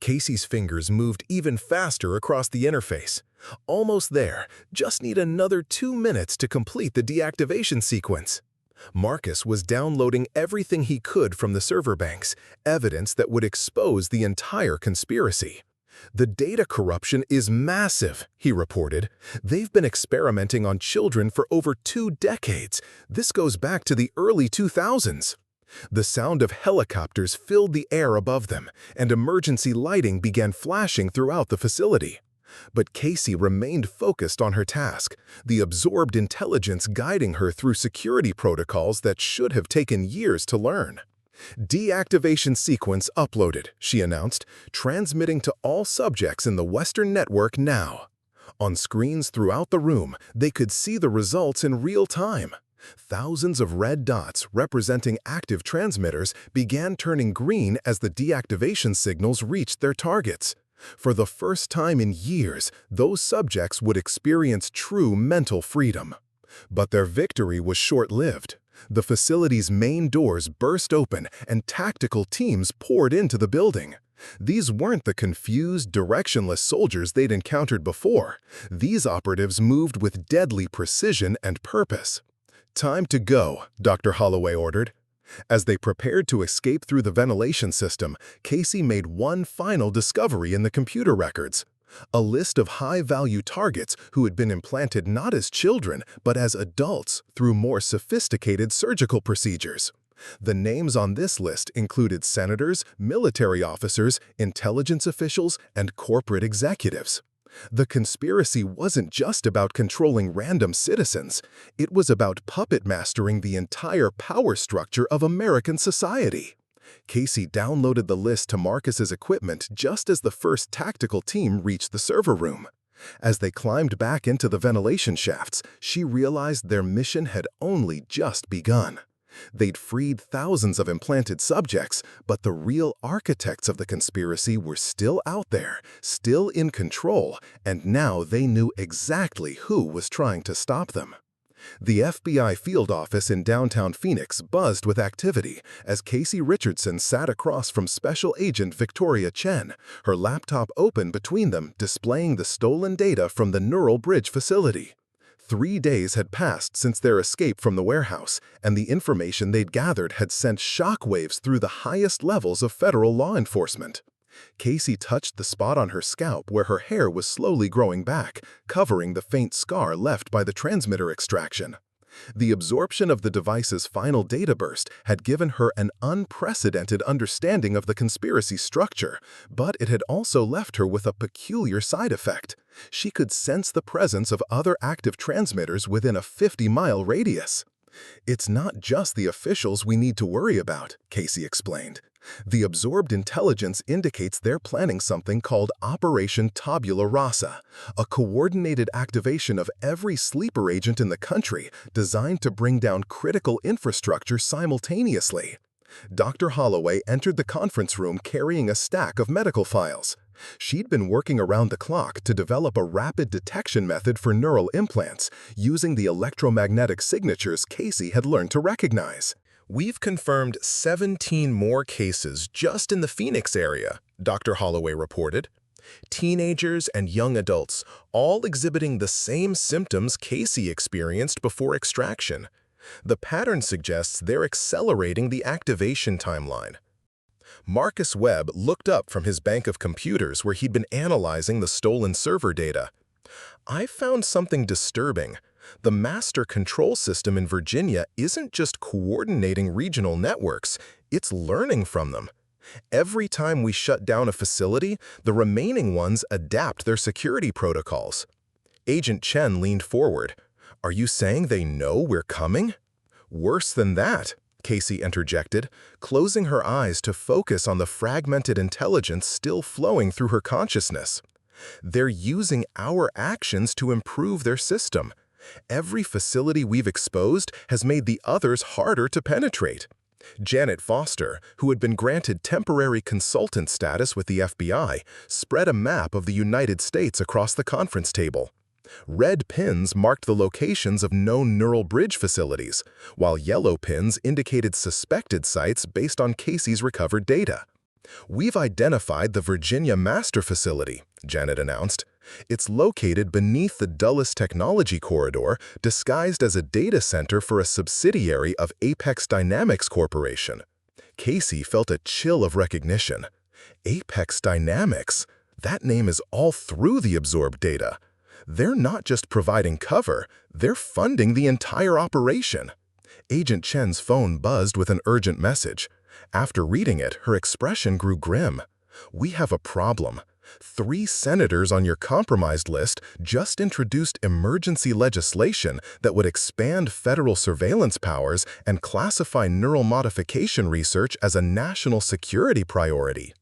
Casey's fingers moved even faster across the interface. "Almost there. Just need another 2 minutes to complete the deactivation sequence." Marcus was downloading everything he could from the server banks, evidence that would expose the entire conspiracy. "The data corruption is massive," he reported. "They've been experimenting on children for over 2 decades. This goes back to the early 2000s. The sound of helicopters filled the air above them, and emergency lighting began flashing throughout the facility. But Casey remained focused on her task, the absorbed intelligence guiding her through security protocols that should have taken years to learn. "Deactivation sequence uploaded," she announced, "transmitting to all subjects in the Western network now." On screens throughout the room, they could see the results in real time. Thousands of red dots representing active transmitters began turning green as the deactivation signals reached their targets. For the first time in years, those subjects would experience true mental freedom. But their victory was short-lived. The facility's main doors burst open and tactical teams poured into the building. These weren't the confused, directionless soldiers they'd encountered before. These operatives moved with deadly precision and purpose. "Time to go," Dr. Holloway ordered. As they prepared to escape through the ventilation system, Casey made one final discovery in the computer records. A list of high-value targets who had been implanted not as children, but as adults through more sophisticated surgical procedures. The names on this list included senators, military officers, intelligence officials, and corporate executives. The conspiracy wasn't just about controlling random citizens, it was about puppet mastering the entire power structure of American society. Casey downloaded the list to Marcus's equipment just as the first tactical team reached the server room. As they climbed back into the ventilation shafts, she realized their mission had only just begun. They'd freed thousands of implanted subjects, but the real architects of the conspiracy were still out there, still in control, and now they knew exactly who was trying to stop them. The FBI field office in downtown Phoenix buzzed with activity as Casey Richardson sat across from Special Agent Victoria Chen, her laptop open between them displaying the stolen data from the Neural Bridge facility. 3 days had passed since their escape from the warehouse, and the information they'd gathered had sent shockwaves through the highest levels of federal law enforcement. Casey touched the spot on her scalp where her hair was slowly growing back, covering the faint scar left by the transmitter extraction. The absorption of the device's final data burst had given her an unprecedented understanding of the conspiracy structure, but it had also left her with a peculiar side effect. She could sense the presence of other active transmitters within a 50-mile radius. "It's not just the officials we need to worry about," Casey explained. "The absorbed intelligence indicates they're planning something called Operation Tabula Rasa, a coordinated activation of every sleeper agent in the country designed to bring down critical infrastructure simultaneously." Dr. Holloway entered the conference room carrying a stack of medical files. She'd been working around the clock to develop a rapid detection method for neural implants using the electromagnetic signatures Casey had learned to recognize. "We've confirmed 17 more cases just in the Phoenix area," Dr. Holloway reported. "Teenagers and young adults, all exhibiting the same symptoms Casey experienced before extraction. The pattern suggests they're accelerating the activation timeline." Marcus Webb looked up from his bank of computers where he'd been analyzing the stolen server data. "I found something disturbing. The master control system in Virginia isn't just coordinating regional networks, it's learning from them. Every time we shut down a facility, the remaining ones adapt their security protocols." Agent Chen leaned forward. "Are you saying they know we're coming?" "Worse than that," Casey interjected, closing her eyes to focus on the fragmented intelligence still flowing through her consciousness. "They're using our actions to improve their system. Every facility we've exposed has made the others harder to penetrate." Janet Foster, who had been granted temporary consultant status with the FBI, spread a map of the United States across the conference table. Red pins marked the locations of known neural bridge facilities, while yellow pins indicated suspected sites based on Casey's recovered data. "We've identified the Virginia Master Facility," Janet announced. "It's located beneath the Dulles Technology Corridor, disguised as a data center for a subsidiary of Apex Dynamics Corporation." Casey felt a chill of recognition. Apex Dynamics? That name is all through the absorbed data. They're not just providing cover, they're funding the entire operation. Agent Chen's phone buzzed with an urgent message. After reading it, her expression grew grim. "We have a problem. 3 senators on your compromised list just introduced emergency legislation that would expand federal surveillance powers and classify neural modification research as a national security priority."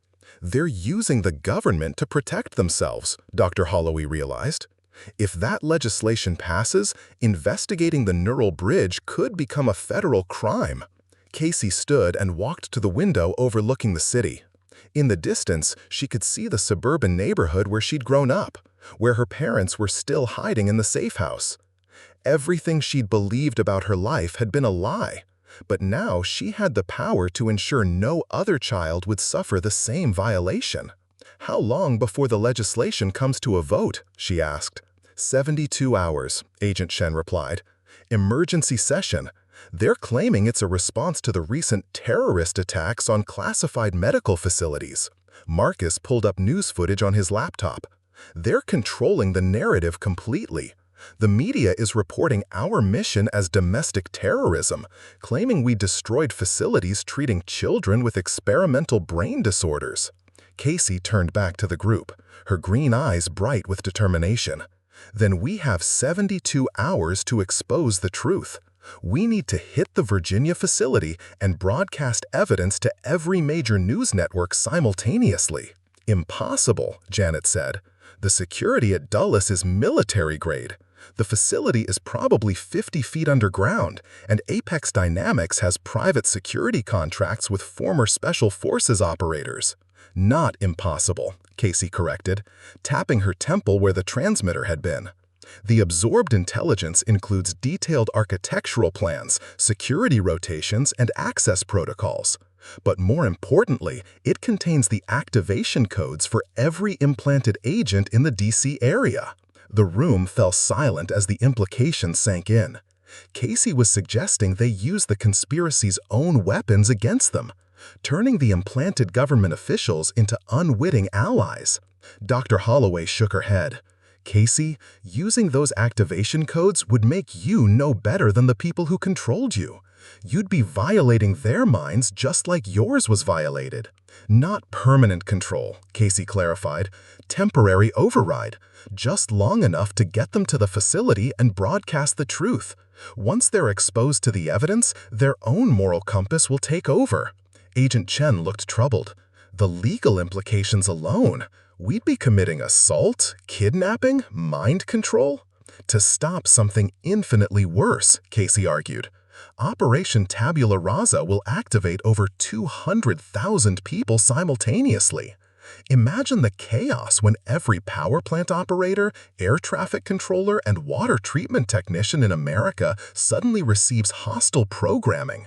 "They're using the government to protect themselves," Dr. Holloway realized. "If that legislation passes, investigating the neural bridge could become a federal crime." Casey stood and walked to the window overlooking the city. In the distance, she could see the suburban neighborhood where she'd grown up, where her parents were still hiding in the safe house. Everything she'd believed about her life had been a lie, but now she had the power to ensure no other child would suffer the same violation. "How long before the legislation comes to a vote?" she asked. 72 hours, Agent Chen replied. "Emergency session. They're claiming it's a response to the recent terrorist attacks on classified medical facilities." Marcus pulled up news footage on his laptop. "They're controlling the narrative completely. The media is reporting our mission as domestic terrorism, claiming we destroyed facilities treating children with experimental brain disorders. Casey turned back to the group, her green eyes bright with determination. Then we have 72 hours to expose the truth. We need to hit the Virginia facility and broadcast evidence to every major news network simultaneously. Impossible, Janet said. The security at Dulles is military grade. The facility is probably 50 feet underground, and Apex Dynamics has private security contracts with former Special Forces operators. Not impossible, Casey corrected, tapping her temple where the transmitter had been. The absorbed intelligence includes detailed architectural plans, security rotations, and access protocols. But more importantly, it contains the activation codes for every implanted agent in the DC area. The room fell silent as the implications sank in. Casey was suggesting they use the conspiracy's own weapons against them, turning the implanted government officials into unwitting allies. Dr. Holloway shook her head. Casey, using those activation codes would make you no better than the people who controlled you. You'd be violating their minds just like yours was violated. Not permanent control, Casey clarified. Temporary override, just long enough to get them to the facility and broadcast the truth. Once they're exposed to the evidence, their own moral compass will take over. Agent Chen looked troubled. The legal implications alone. We'd be committing assault, kidnapping, mind control? To stop something infinitely worse, Casey argued. Operation Tabula Rasa will activate over 200,000 people simultaneously. Imagine the chaos when every power plant operator, air traffic controller, and water treatment technician in America suddenly receives hostile programming.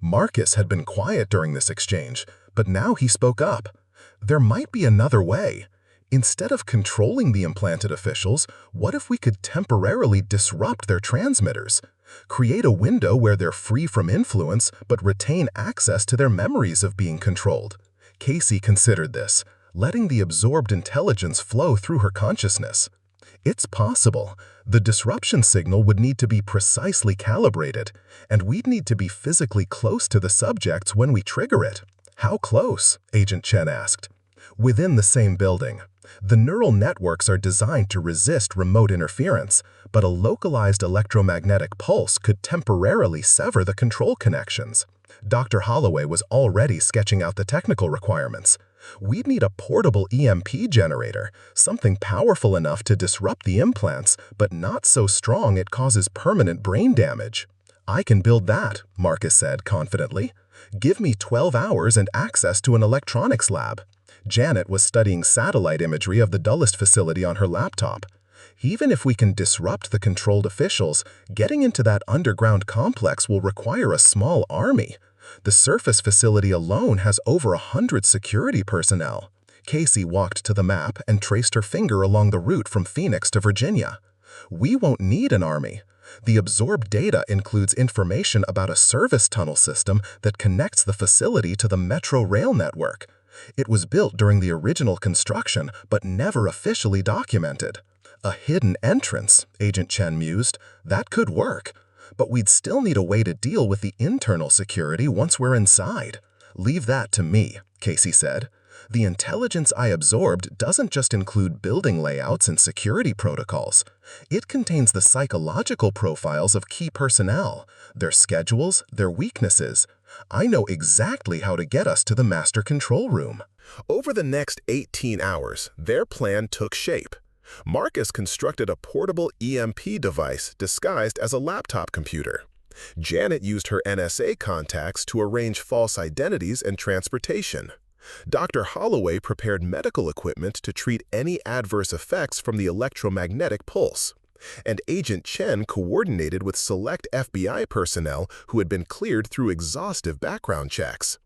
Marcus had been quiet during this exchange, but now he spoke up. There might be another way. Instead of controlling the implanted officials, what if we could temporarily disrupt their transmitters? Create a window where they're free from influence but retain access to their memories of being controlled. Casey considered this, letting the absorbed intelligence flow through her consciousness. It's possible. The disruption signal would need to be precisely calibrated, and we'd need to be physically close to the subjects when we trigger it. How close? Agent Chen asked. Within the same building. The neural networks are designed to resist remote interference, but a localized electromagnetic pulse could temporarily sever the control connections. Dr. Holloway was already sketching out the technical requirements. We'd need a portable EMP generator, something powerful enough to disrupt the implants, but not so strong it causes permanent brain damage. I can build that, Marcus said confidently. Give me 12 hours and access to an electronics lab. Janet was studying satellite imagery of the Dulles facility on her laptop. Even if we can disrupt the controlled officials, getting into that underground complex will require a small army. The surface facility alone has over 100 security personnel. Casey walked to the map and traced her finger along the route from Phoenix to Virginia. We won't need an army. The absorbed data includes information about a service tunnel system that connects the facility to the Metro rail network. It was built during the original construction, but never officially documented. A hidden entrance, Agent Chen mused. That could work. But we'd still need a way to deal with the internal security once we're inside. Leave that to me, Casey said. The intelligence I absorbed doesn't just include building layouts and security protocols. It contains the psychological profiles of key personnel, their schedules, their weaknesses. I know exactly how to get us to the master control room. Over the next 18 hours, their plan took shape. Marcus constructed a portable EMP device disguised as a laptop computer. Janet used her NSA contacts to arrange false identities and transportation. Dr. Holloway prepared medical equipment to treat any adverse effects from the electromagnetic pulse. And Agent Chen coordinated with select FBI personnel who had been cleared through exhaustive background checks.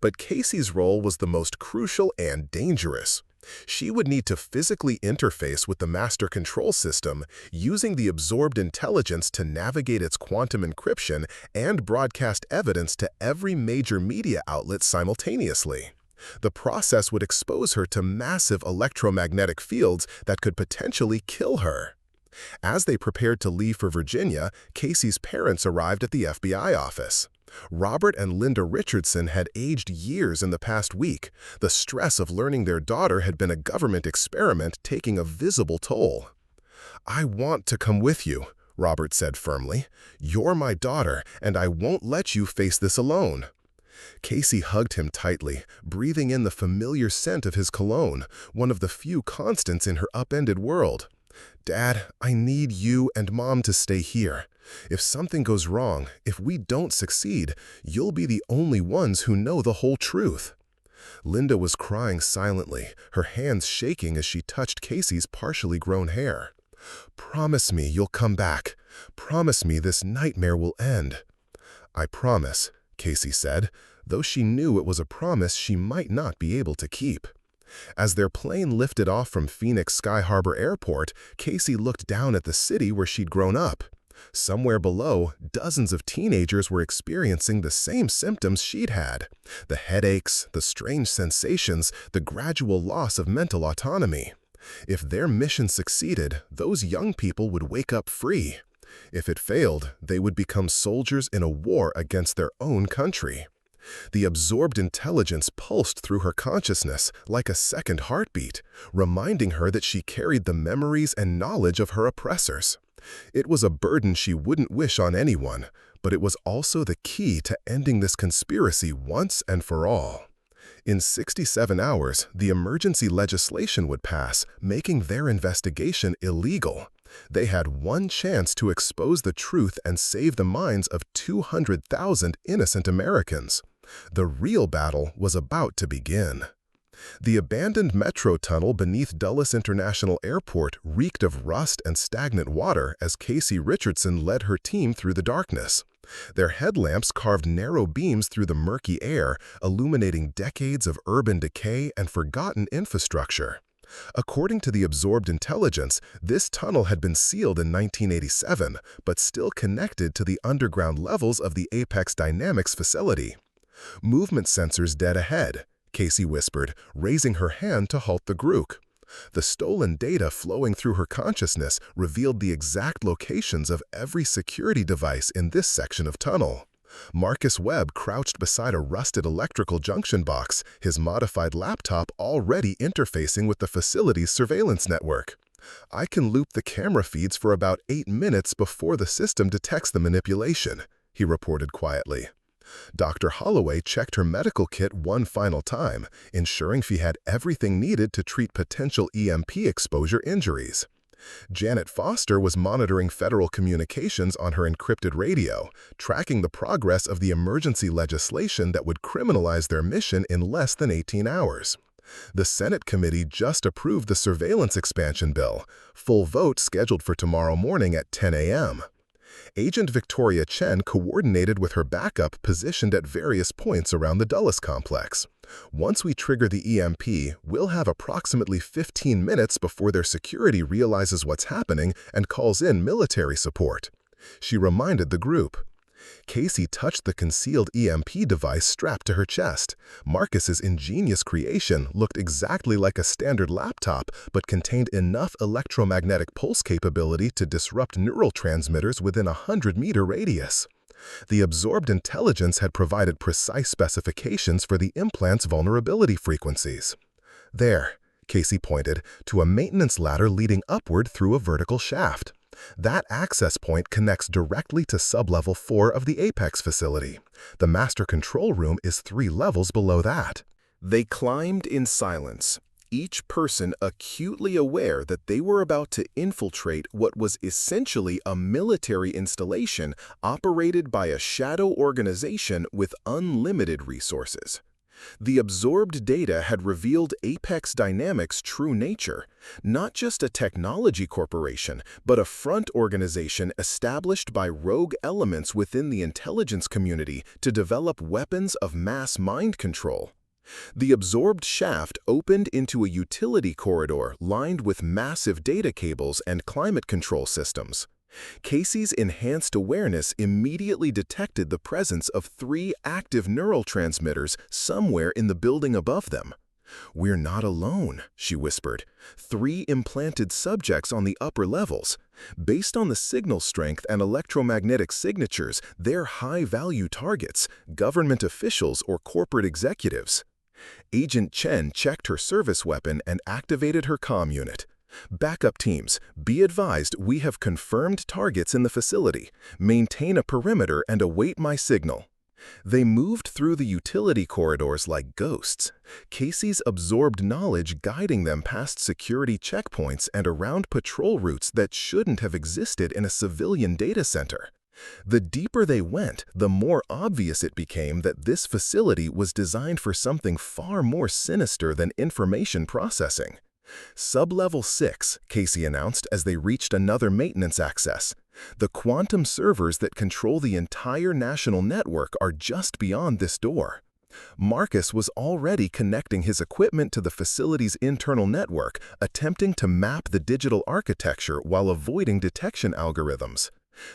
But Casey's role was the most crucial and dangerous. She would need to physically interface with the master control system, using the absorbed intelligence to navigate its quantum encryption and broadcast evidence to every major media outlet simultaneously. The process would expose her to massive electromagnetic fields that could potentially kill her. As they prepared to leave for Virginia, Casey's parents arrived at the FBI office. Robert and Linda Richardson had aged years in the past week. The stress of learning their daughter had been a government experiment taking a visible toll. "I want to come with you," Robert said firmly. "You're my daughter, and I won't let you face this alone." Casey hugged him tightly, breathing in the familiar scent of his cologne, one of the few constants in her upended world. "Dad, I need you and Mom to stay here. If something goes wrong, if we don't succeed, you'll be the only ones who know the whole truth." Linda was crying silently, her hands shaking as she touched Casey's partially grown hair. "Promise me you'll come back. Promise me this nightmare will end." "I promise," Casey said, though she knew it was a promise she might not be able to keep. As their plane lifted off from Phoenix Sky Harbor Airport, Casey looked down at the city where she'd grown up. Somewhere below, dozens of teenagers were experiencing the same symptoms she'd had: the headaches, the strange sensations, the gradual loss of mental autonomy. If their mission succeeded, those young people would wake up free. If it failed, they would become soldiers in a war against their own country. The absorbed intelligence pulsed through her consciousness like a second heartbeat, reminding her that she carried the memories and knowledge of her oppressors. It was a burden she wouldn't wish on anyone, but it was also the key to ending this conspiracy once and for all. In 67 hours, the emergency legislation would pass, making their investigation illegal. They had one chance to expose the truth and save the minds of 200,000 innocent Americans. The real battle was about to begin. The abandoned metro tunnel beneath Dulles International Airport reeked of rust and stagnant water as Casey Richardson led her team through the darkness. Their headlamps carved narrow beams through the murky air, illuminating decades of urban decay and forgotten infrastructure. According to the absorbed intelligence, this tunnel had been sealed in 1987, but still connected to the underground levels of the Apex Dynamics facility. "Movement sensors dead ahead," Casey whispered, raising her hand to halt the group. The stolen data flowing through her consciousness revealed the exact locations of every security device in this section of tunnel. Marcus Webb crouched beside a rusted electrical junction box, his modified laptop already interfacing with the facility's surveillance network. "I can loop the camera feeds for about 8 minutes before the system detects the manipulation," he reported quietly. Dr. Holloway checked her medical kit one final time, ensuring she had everything needed to treat potential EMP exposure injuries. Janet Foster was monitoring federal communications on her encrypted radio, tracking the progress of the emergency legislation that would criminalize their mission in less than 18 hours. The Senate committee just approved the surveillance expansion bill, full vote scheduled for tomorrow morning at 10 a.m. Agent Victoria Chen coordinated with her backup positioned at various points around the Dulles complex. "Once we trigger the EMP, we'll have approximately 15 minutes before their security realizes what's happening and calls in military support," she reminded the group. Casey touched the concealed EMP device strapped to her chest. Marcus's ingenious creation looked exactly like a standard laptop, but contained enough electromagnetic pulse capability to disrupt neural transmitters within a 100-meter radius. The absorbed intelligence had provided precise specifications for the implant's vulnerability frequencies. "There," Casey pointed to a maintenance ladder leading upward through a vertical shaft. "That access point connects directly to sublevel 4 of the Apex facility. The master control room is 3 levels below that." They climbed in silence, each person acutely aware that they were about to infiltrate what was essentially a military installation operated by a shadow organization with unlimited resources. The absorbed data had revealed Apex Dynamics' true nature, not just a technology corporation, but a front organization established by rogue elements within the intelligence community to develop weapons of mass mind control. The absorbed shaft opened into a utility corridor lined with massive data cables and climate control systems. Casey's enhanced awareness immediately detected the presence of 3 active neural transmitters somewhere in the building above them. "We're not alone," she whispered. "3 implanted subjects on the upper levels. Based on the signal strength and electromagnetic signatures, they're high-value targets, government officials or corporate executives." Agent Chen checked her service weapon and activated her comm unit. "Backup teams, be advised we have confirmed targets in the facility. Maintain a perimeter and await my signal." They moved through the utility corridors like ghosts, Casey's absorbed knowledge guiding them past security checkpoints and around patrol routes that shouldn't have existed in a civilian data center. The deeper they went, the more obvious it became that this facility was designed for something far more sinister than information processing. "Sublevel 6, Casey announced as they reached another maintenance access. "The quantum servers that control the entire national network are just beyond this door." Marcus was already connecting his equipment to the facility's internal network, attempting to map the digital architecture while avoiding detection algorithms.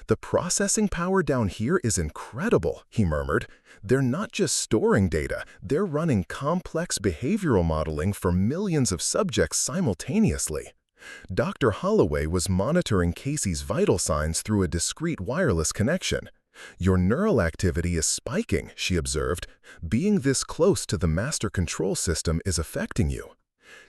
"The processing power down here is incredible," he murmured. "They're not just storing data, they're running complex behavioral modeling for millions of subjects simultaneously." Dr. Holloway was monitoring Casey's vital signs through a discrete wireless connection. "Your neural activity is spiking," she observed. "Being this close to the master control system is affecting you."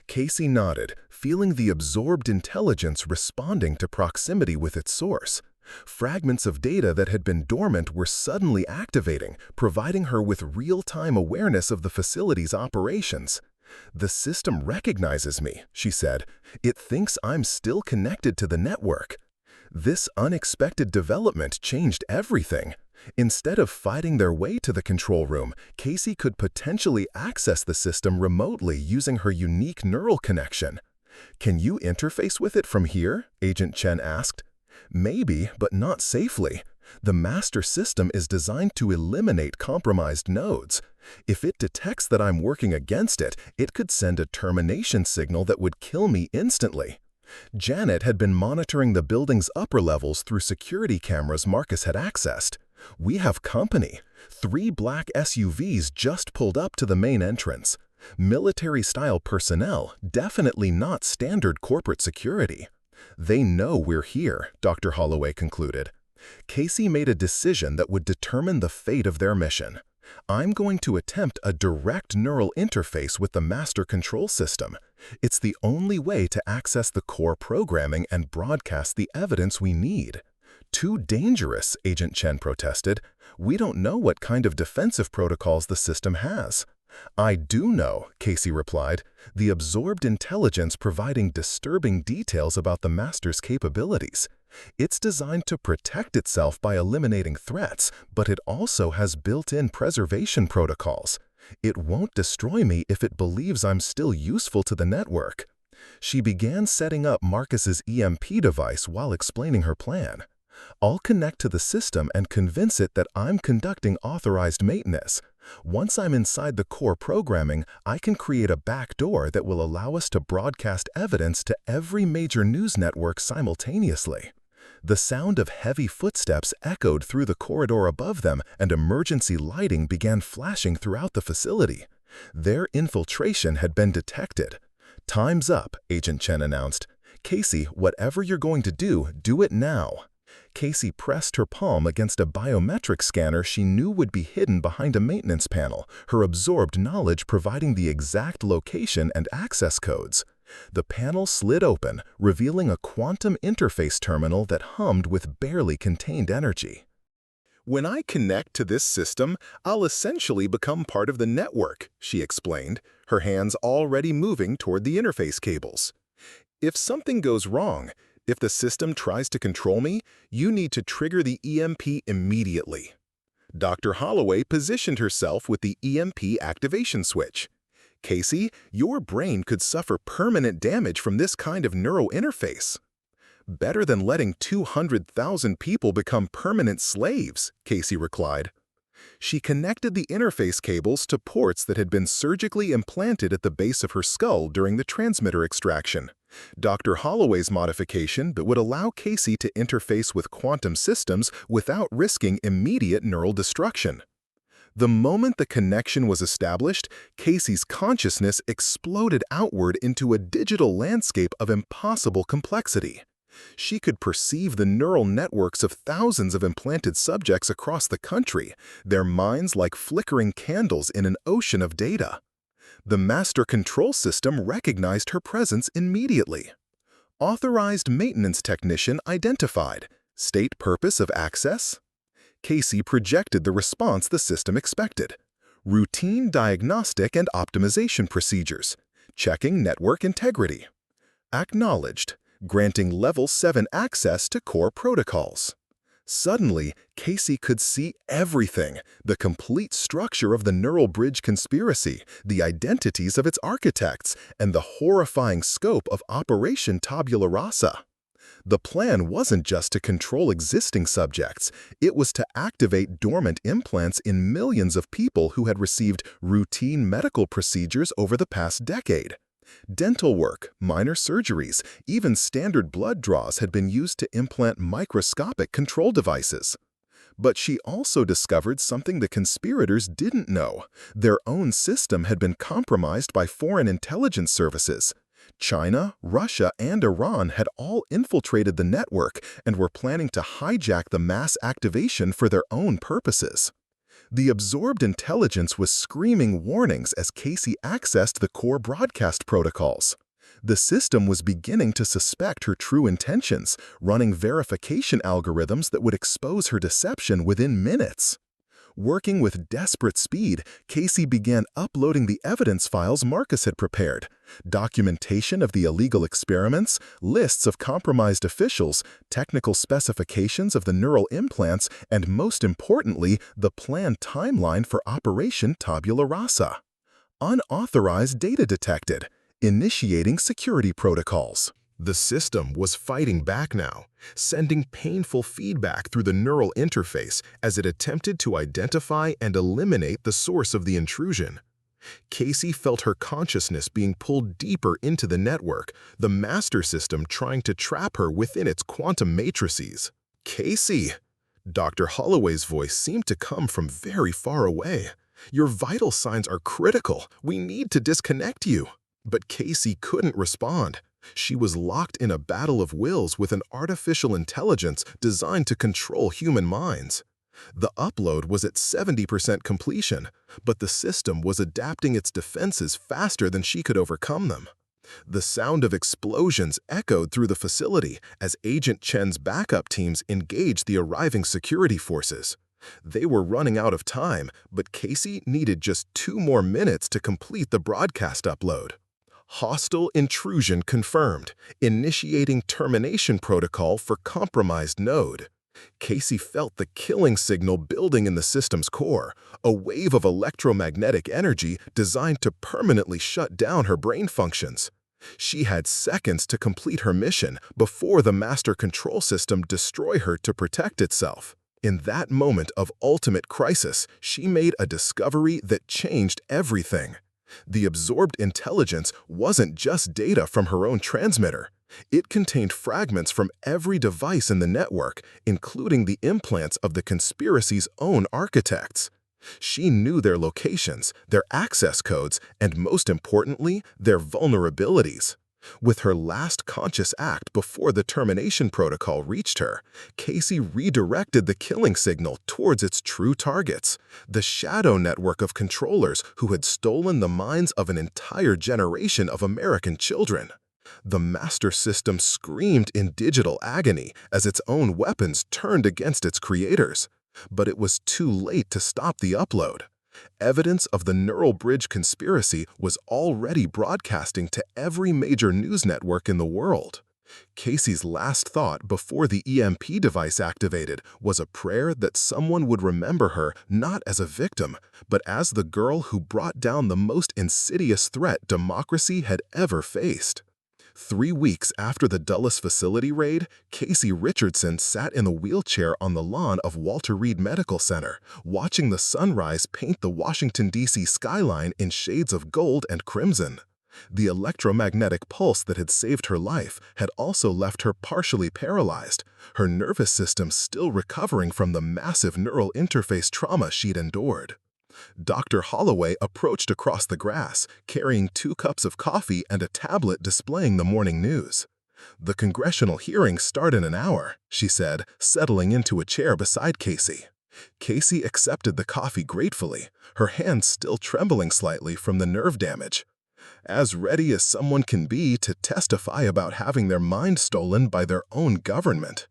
Casey nodded, feeling the absorbed intelligence responding to proximity with its source. Fragments of data that had been dormant were suddenly activating, providing her with real-time awareness of the facility's operations. "The system recognizes me," she said. "It thinks I'm still connected to the network." This unexpected development changed everything. Instead of fighting their way to the control room, Casey could potentially access the system remotely using her unique neural connection. "Can you interface with it from here?" Agent Chen asked. "Maybe, but not safely. The master system is designed to eliminate compromised nodes. If it detects that I'm working against it, it could send a termination signal that would kill me instantly." Janet had been monitoring the building's upper levels through security cameras Marcus had accessed. "We have company. 3 black SUVs just pulled up to the main entrance. Military-style personnel, definitely not standard corporate security." "They know we're here," Dr. Holloway concluded. Casey made a decision that would determine the fate of their mission. "I'm going to attempt a direct neural interface with the master control system. It's the only way to access the core programming and broadcast the evidence we need." "Too dangerous," Agent Chen protested. "We don't know what kind of defensive protocols the system has." "I do know," Casey replied, "the absorbed intelligence providing disturbing details about the master's capabilities. It's designed to protect itself by eliminating threats, but it also has built-in preservation protocols. It won't destroy me if it believes I'm still useful to the network." She began setting up Marcus's EMP device while explaining her plan. "I'll connect to the system and convince it that I'm conducting authorized maintenance. Once I'm inside the core programming, I can create a backdoor that will allow us to broadcast evidence to every major news network simultaneously." The sound of heavy footsteps echoed through the corridor above them, and emergency lighting began flashing throughout the facility. Their infiltration had been detected. "Time's up," Agent Chen announced. "Casey, whatever you're going to do, do it now." Casey pressed her palm against a biometric scanner she knew would be hidden behind a maintenance panel, her absorbed knowledge providing the exact location and access codes. The panel slid open, revealing a quantum interface terminal that hummed with barely contained energy. "When I connect to this system, I'll essentially become part of the network," she explained, her hands already moving toward the interface cables. "If something goes wrong, if the system tries to control me, you need to trigger the EMP immediately." Dr. Holloway positioned herself with the EMP activation switch. "Casey, your brain could suffer permanent damage from this kind of neural interface." "Better than letting 200,000 people become permanent slaves," Casey replied. She connected the interface cables to ports that had been surgically implanted at the base of her skull during the transmitter extraction. Dr. Holloway's modification that would allow Casey to interface with quantum systems without risking immediate neural destruction. The moment the connection was established, Casey's consciousness exploded outward into a digital landscape of impossible complexity. She could perceive the neural networks of thousands of implanted subjects across the country, their minds like flickering candles in an ocean of data. The master control system recognized her presence immediately. Authorized maintenance technician identified. State purpose of access? Casey projected the response the system expected. Routine diagnostic and optimization procedures. Checking network integrity. Acknowledged. Granting Level 7 access to core protocols. Suddenly, Casey could see everything, the complete structure of the neural bridge conspiracy, the identities of its architects, and the horrifying scope of Operation Tabula Rasa. The plan wasn't just to control existing subjects, it was to activate dormant implants in millions of people who had received routine medical procedures over the past decade. Dental work, minor surgeries, even standard blood draws had been used to implant microscopic control devices. But she also discovered something the conspirators didn't know. Their own system had been compromised by foreign intelligence services. China, Russia, and Iran had all infiltrated the network and were planning to hijack the mass activation for their own purposes. The absorbed intelligence was screaming warnings as Casey accessed the core broadcast protocols. The system was beginning to suspect her true intentions, running verification algorithms that would expose her deception within minutes. Working with desperate speed, Casey began uploading the evidence files Marcus had prepared: documentation of the illegal experiments, lists of compromised officials, technical specifications of the neural implants, and most importantly, the planned timeline for Operation Tabula Rasa. Unauthorized data detected. Initiating security protocols. The system was fighting back now, sending painful feedback through the neural interface as it attempted to identify and eliminate the source of the intrusion. Casey felt her consciousness being pulled deeper into the network, the master system trying to trap her within its quantum matrices. "Casey!" Dr. Holloway's voice seemed to come from very far away. "Your vital signs are critical. We need to disconnect you." But Casey couldn't respond. She was locked in a battle of wills with an artificial intelligence designed to control human minds. The upload was at 70% completion, but the system was adapting its defenses faster than she could overcome them. The sound of explosions echoed through the facility as Agent Chen's backup teams engaged the arriving security forces. They were running out of time, but Casey needed just 2 more minutes to complete the broadcast upload. Hostile intrusion confirmed, initiating termination protocol for compromised node. Casey felt the killing signal building in the system's core, a wave of electromagnetic energy designed to permanently shut down her brain functions. She had seconds to complete her mission before the master control system destroyed her to protect itself. In that moment of ultimate crisis, she made a discovery that changed everything. The absorbed intelligence wasn't just data from her own transmitter. It contained fragments from every device in the network, including the implants of the conspiracy's own architects. She knew their locations, their access codes, and most importantly, their vulnerabilities. With her last conscious act before the termination protocol reached her, Casey redirected the killing signal towards its true targets, the shadow network of controllers who had stolen the minds of an entire generation of American children. The master system screamed in digital agony as its own weapons turned against its creators. But it was too late to stop the upload. Evidence of the neural bridge conspiracy was already broadcasting to every major news network in the world. Casey's last thought before the EMP device activated was a prayer that someone would remember her not as a victim, but as the girl who brought down the most insidious threat democracy had ever faced. 3 weeks after the Dulles facility raid, Casey Richardson sat in a wheelchair on the lawn of Walter Reed Medical Center, watching the sunrise paint the Washington, D.C. skyline in shades of gold and crimson. The electromagnetic pulse that had saved her life had also left her partially paralyzed, her nervous system still recovering from the massive neural interface trauma she'd endured. Dr. Holloway approached across the grass, carrying 2 cups of coffee and a tablet displaying the morning news. "The congressional hearings start in an hour," she said, settling into a chair beside Casey. Casey accepted the coffee gratefully, her hands still trembling slightly from the nerve damage. As ready as someone can be to testify about having their mind stolen by their own government.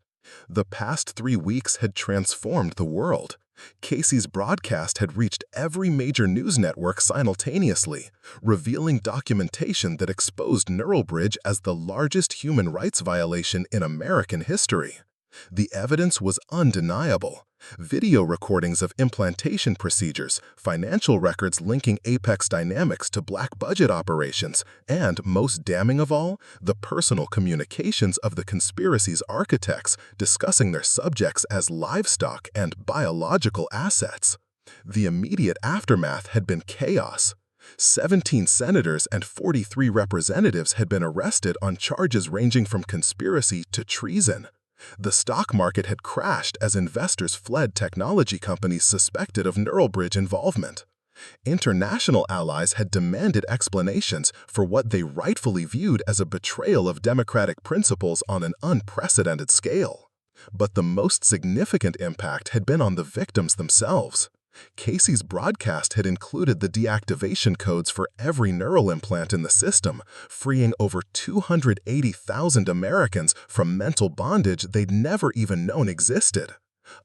The past 3 weeks had transformed the world. Casey's broadcast had reached every major news network simultaneously, revealing documentation that exposed Neuralbridge as the largest human rights violation in American history. The evidence was undeniable. Video recordings of implantation procedures, financial records linking Apex Dynamics to black budget operations, and, most damning of all, the personal communications of the conspiracy's architects discussing their subjects as livestock and biological assets. The immediate aftermath had been chaos. 17 senators and 43 representatives had been arrested on charges ranging from conspiracy to treason. The stock market had crashed as investors fled technology companies suspected of Neuralbridge involvement. International allies had demanded explanations for what they rightfully viewed as a betrayal of democratic principles on an unprecedented scale. But the most significant impact had been on the victims themselves. Casey's broadcast had included the deactivation codes for every neural implant in the system, freeing over 280,000 Americans from mental bondage they'd never even known existed.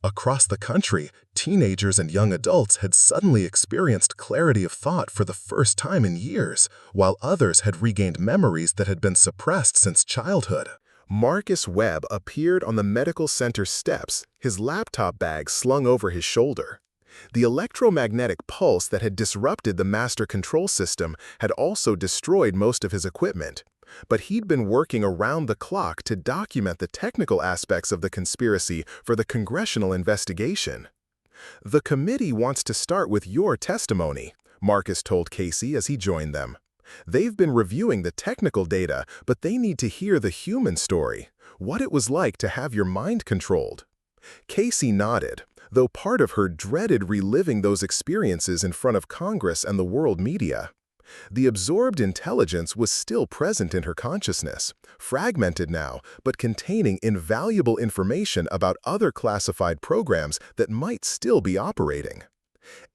Across the country, teenagers and young adults had suddenly experienced clarity of thought for the first time in years, while others had regained memories that had been suppressed since childhood. Marcus Webb appeared on the medical center steps, his laptop bag slung over his shoulder. The electromagnetic pulse that had disrupted the master control system had also destroyed most of his equipment. But he'd been working around the clock to document the technical aspects of the conspiracy for the congressional investigation. "The committee wants to start with your testimony," Marcus told Casey as he joined them. "They've been reviewing the technical data, but they need to hear the human story, what it was like to have your mind controlled." Casey nodded, though part of her dreaded reliving those experiences in front of Congress and the world media. The absorbed intelligence was still present in her consciousness, fragmented now, but containing invaluable information about other classified programs that might still be operating.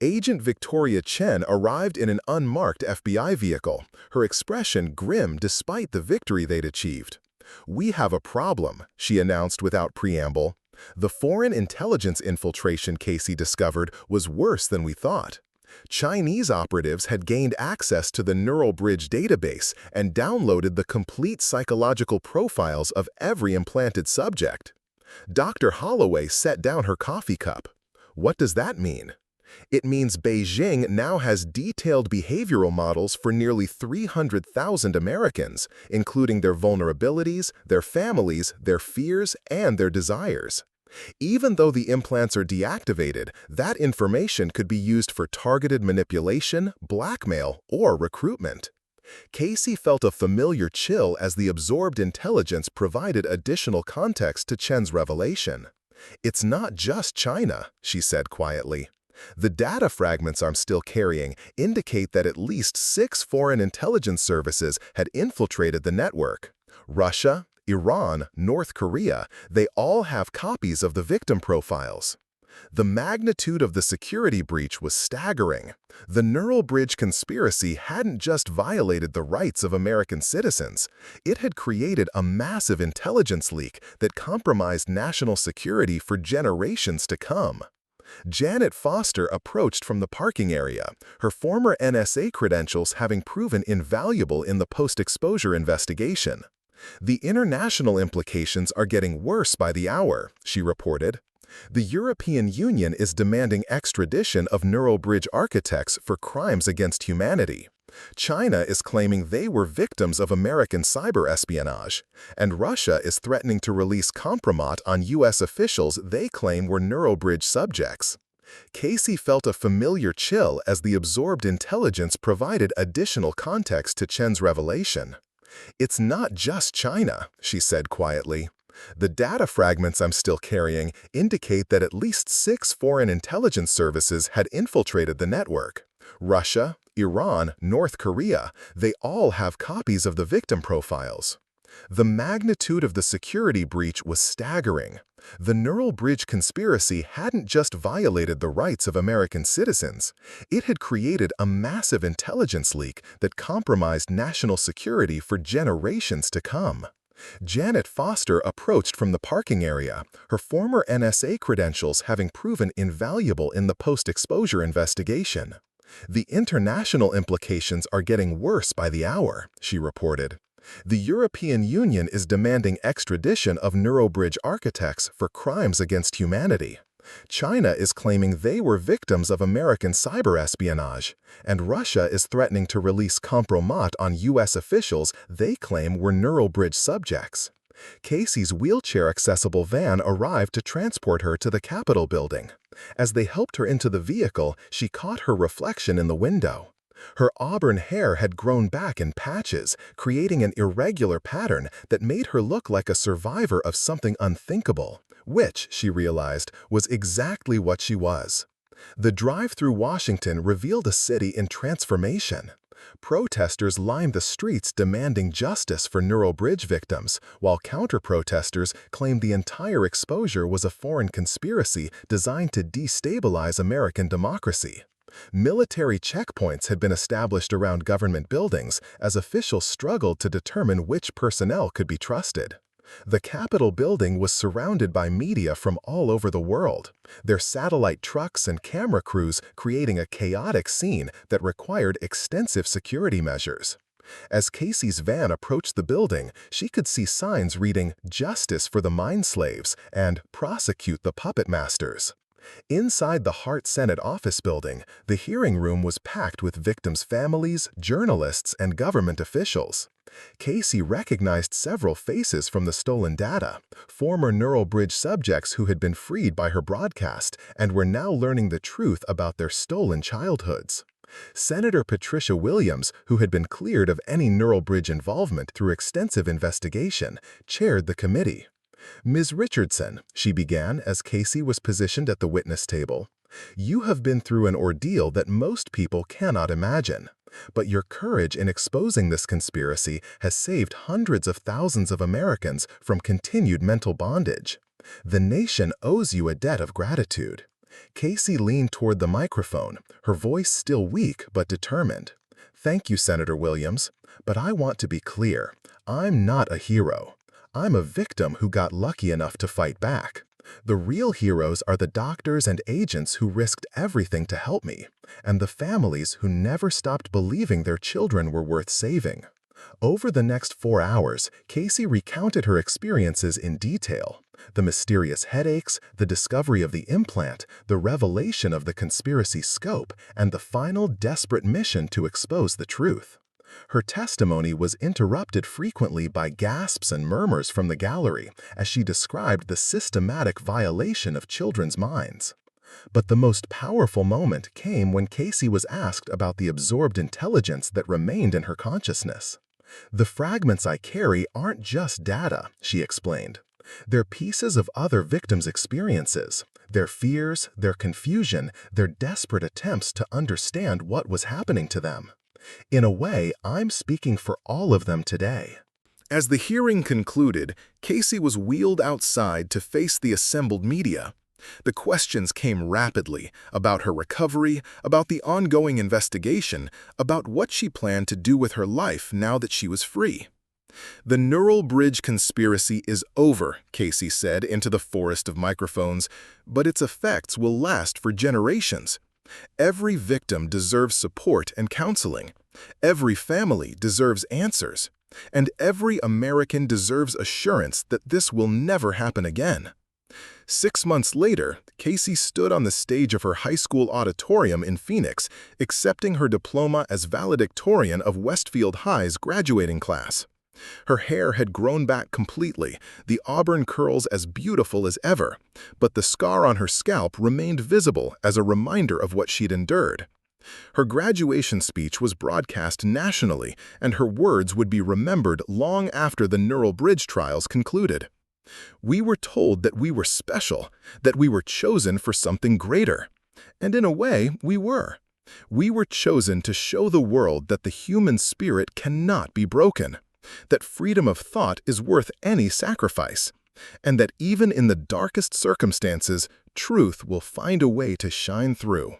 Agent Victoria Chen arrived in an unmarked FBI vehicle, her expression grim despite the victory they'd achieved. "We have a problem," she announced without preamble. The foreign intelligence infiltration Casey discovered was worse than we thought. Chinese operatives had gained access to the Neuralbridge database and downloaded the complete psychological profiles of every implanted subject. Dr. Holloway set down her coffee cup. "What does that mean?" "It means Beijing now has detailed behavioral models for nearly 300,000 Americans, including their vulnerabilities, their families, their fears, and their desires. Even though the implants are deactivated, that information could be used for targeted manipulation, blackmail, or recruitment." Casey felt a familiar chill as the absorbed intelligence provided additional context to Chen's revelation. "It's not just China," she said quietly. "The data fragments I'm still carrying indicate that at least 6 foreign intelligence services had infiltrated the network. Russia, Iran, North Korea, they all have copies of the victim profiles." The magnitude of the security breach was staggering. The Neuralbridge conspiracy hadn't just violated the rights of American citizens. It had created a massive intelligence leak that compromised national security for generations to come. Janet Foster approached from the parking area, her former NSA credentials having proven invaluable in the post-exposure investigation. "The international implications are getting worse by the hour," she reported. "The European Union is demanding extradition of Neuralbridge architects for crimes against humanity. China is claiming they were victims of American cyber espionage, and Russia is threatening to release compromat on U.S. officials they claim were Neuralbridge subjects." Casey felt a familiar chill as the absorbed intelligence provided additional context to Chen's revelation. "It's not just China," she said quietly. The data fragments I'm still carrying indicate that at least 6 foreign intelligence services had infiltrated the network. Russia, Iran, North Korea, they all have copies of the victim profiles. The magnitude of the security breach was staggering. The Neural Bridge conspiracy hadn't just violated the rights of American citizens, it had created a massive intelligence leak that compromised national security for generations to come. Janet Foster approached from the parking area, her former NSA credentials having proven invaluable in the post-exposure investigation. "The international implications are getting worse by the hour," she reported. "The European Union is demanding extradition of NeuroBridge architects for crimes against humanity. China is claiming they were victims of American cyber espionage, and Russia is threatening to release compromat on U.S. officials they claim were NeuroBridge subjects." Casey's wheelchair-accessible van arrived to transport her to the Capitol building. As they helped her into the vehicle, she caught her reflection in the window. Her auburn hair had grown back in patches, creating an irregular pattern that made her look like a survivor of something unthinkable, which, she realized, was exactly what she was. The drive through Washington revealed a city in transformation. Protesters lined the streets demanding justice for NeuroBridge victims, while counter-protesters claimed the entire exposure was a foreign conspiracy designed to destabilize American democracy. Military checkpoints had been established around government buildings as officials struggled to determine which personnel could be trusted. The Capitol building was surrounded by media from all over the world, their satellite trucks and camera crews creating a chaotic scene that required extensive security measures. As Casey's van approached the building, she could see signs reading "Justice for the Mind Slaves" and "Prosecute the Puppet Masters." Inside the Hart Senate office building, the hearing room was packed with victims' families, journalists, and government officials. Casey recognized several faces from the stolen data, former NeuroBridge subjects who had been freed by her broadcast and were now learning the truth about their stolen childhoods. Senator Patricia Williams, who had been cleared of any NeuroBridge involvement through extensive investigation, chaired the committee. "Ms. Richardson," she began as Casey was positioned at the witness table, "you have been through an ordeal that most people cannot imagine. But your courage in exposing this conspiracy has saved hundreds of thousands of Americans from continued mental bondage. The nation owes you a debt of gratitude." Casey leaned toward the microphone, her voice still weak but determined. "Thank you, Senator Williams, but I want to be clear. I'm not a hero. I'm a victim who got lucky enough to fight back. The real heroes are the doctors and agents who risked everything to help me, and the families who never stopped believing their children were worth saving." Over the next 4 hours, Casey recounted her experiences in detail: the mysterious headaches, the discovery of the implant, the revelation of the conspiracy scope, and the final desperate mission to expose the truth. Her testimony was interrupted frequently by gasps and murmurs from the gallery as she described the systematic violation of children's minds. But the most powerful moment came when Casey was asked about the absorbed intelligence that remained in her consciousness. "The fragments I carry aren't just data," she explained. "They're pieces of other victims' experiences, their fears, their confusion, their desperate attempts to understand what was happening to them. In a way, I'm speaking for all of them today." As the hearing concluded, Casey was wheeled outside to face the assembled media. The questions came rapidly about her recovery, about the ongoing investigation, about what she planned to do with her life now that she was free. "The Neural Bridge conspiracy is over," Casey said into the forest of microphones, "but its effects will last for generations. Every victim deserves support and counseling. Every family deserves answers. And every American deserves assurance that this will never happen again." 6 months later, Casey stood on the stage of her high school auditorium in Phoenix, accepting her diploma as valedictorian of Westfield High's graduating class. Her hair had grown back completely, the auburn curls as beautiful as ever, but the scar on her scalp remained visible as a reminder of what she'd endured. Her graduation speech was broadcast nationally, and her words would be remembered long after the Neural Bridge trials concluded. We were told that we were special, that we were chosen for something greater. And in a way, we were. We were chosen to show the world that the human spirit cannot be broken, that freedom of thought is worth any sacrifice, and that even in the darkest circumstances, truth will find a way to shine through.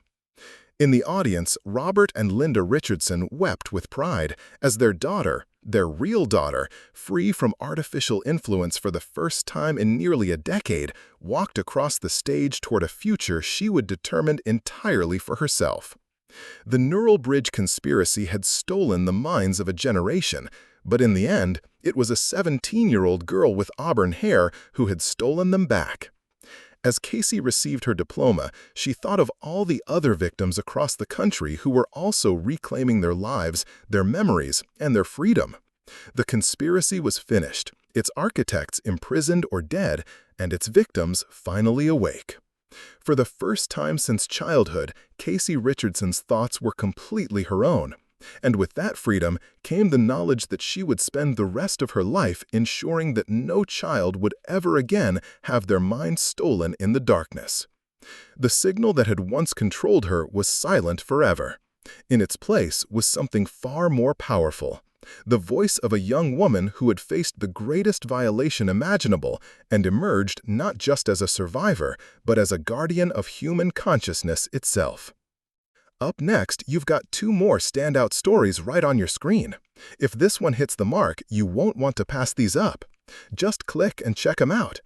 In the audience, Robert and Linda Richardson wept with pride as their daughter, their real daughter, free from artificial influence for the first time in nearly a decade, walked across the stage toward a future she would determine entirely for herself. The Neural Bridge conspiracy had stolen the minds of a generation, but in the end, it was a 17-year-old girl with auburn hair who had stolen them back. As Casey received her diploma, she thought of all the other victims across the country who were also reclaiming their lives, their memories, and their freedom. The conspiracy was finished, its architects imprisoned or dead, and its victims finally awake. For the first time since childhood, Casey Richardson's thoughts were completely her own. And with that freedom came the knowledge that she would spend the rest of her life ensuring that no child would ever again have their mind stolen in the darkness. The signal that had once controlled her was silent forever. In its place was something far more powerful, the voice of a young woman who had faced the greatest violation imaginable and emerged not just as a survivor, but as a guardian of human consciousness itself. Up next, you've got 2 more standout stories right on your screen. If this one hits the mark, you won't want to pass these up. Just click and check them out.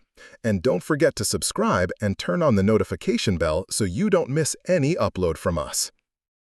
And don't forget to subscribe and turn on the notification bell so you don't miss any upload from us.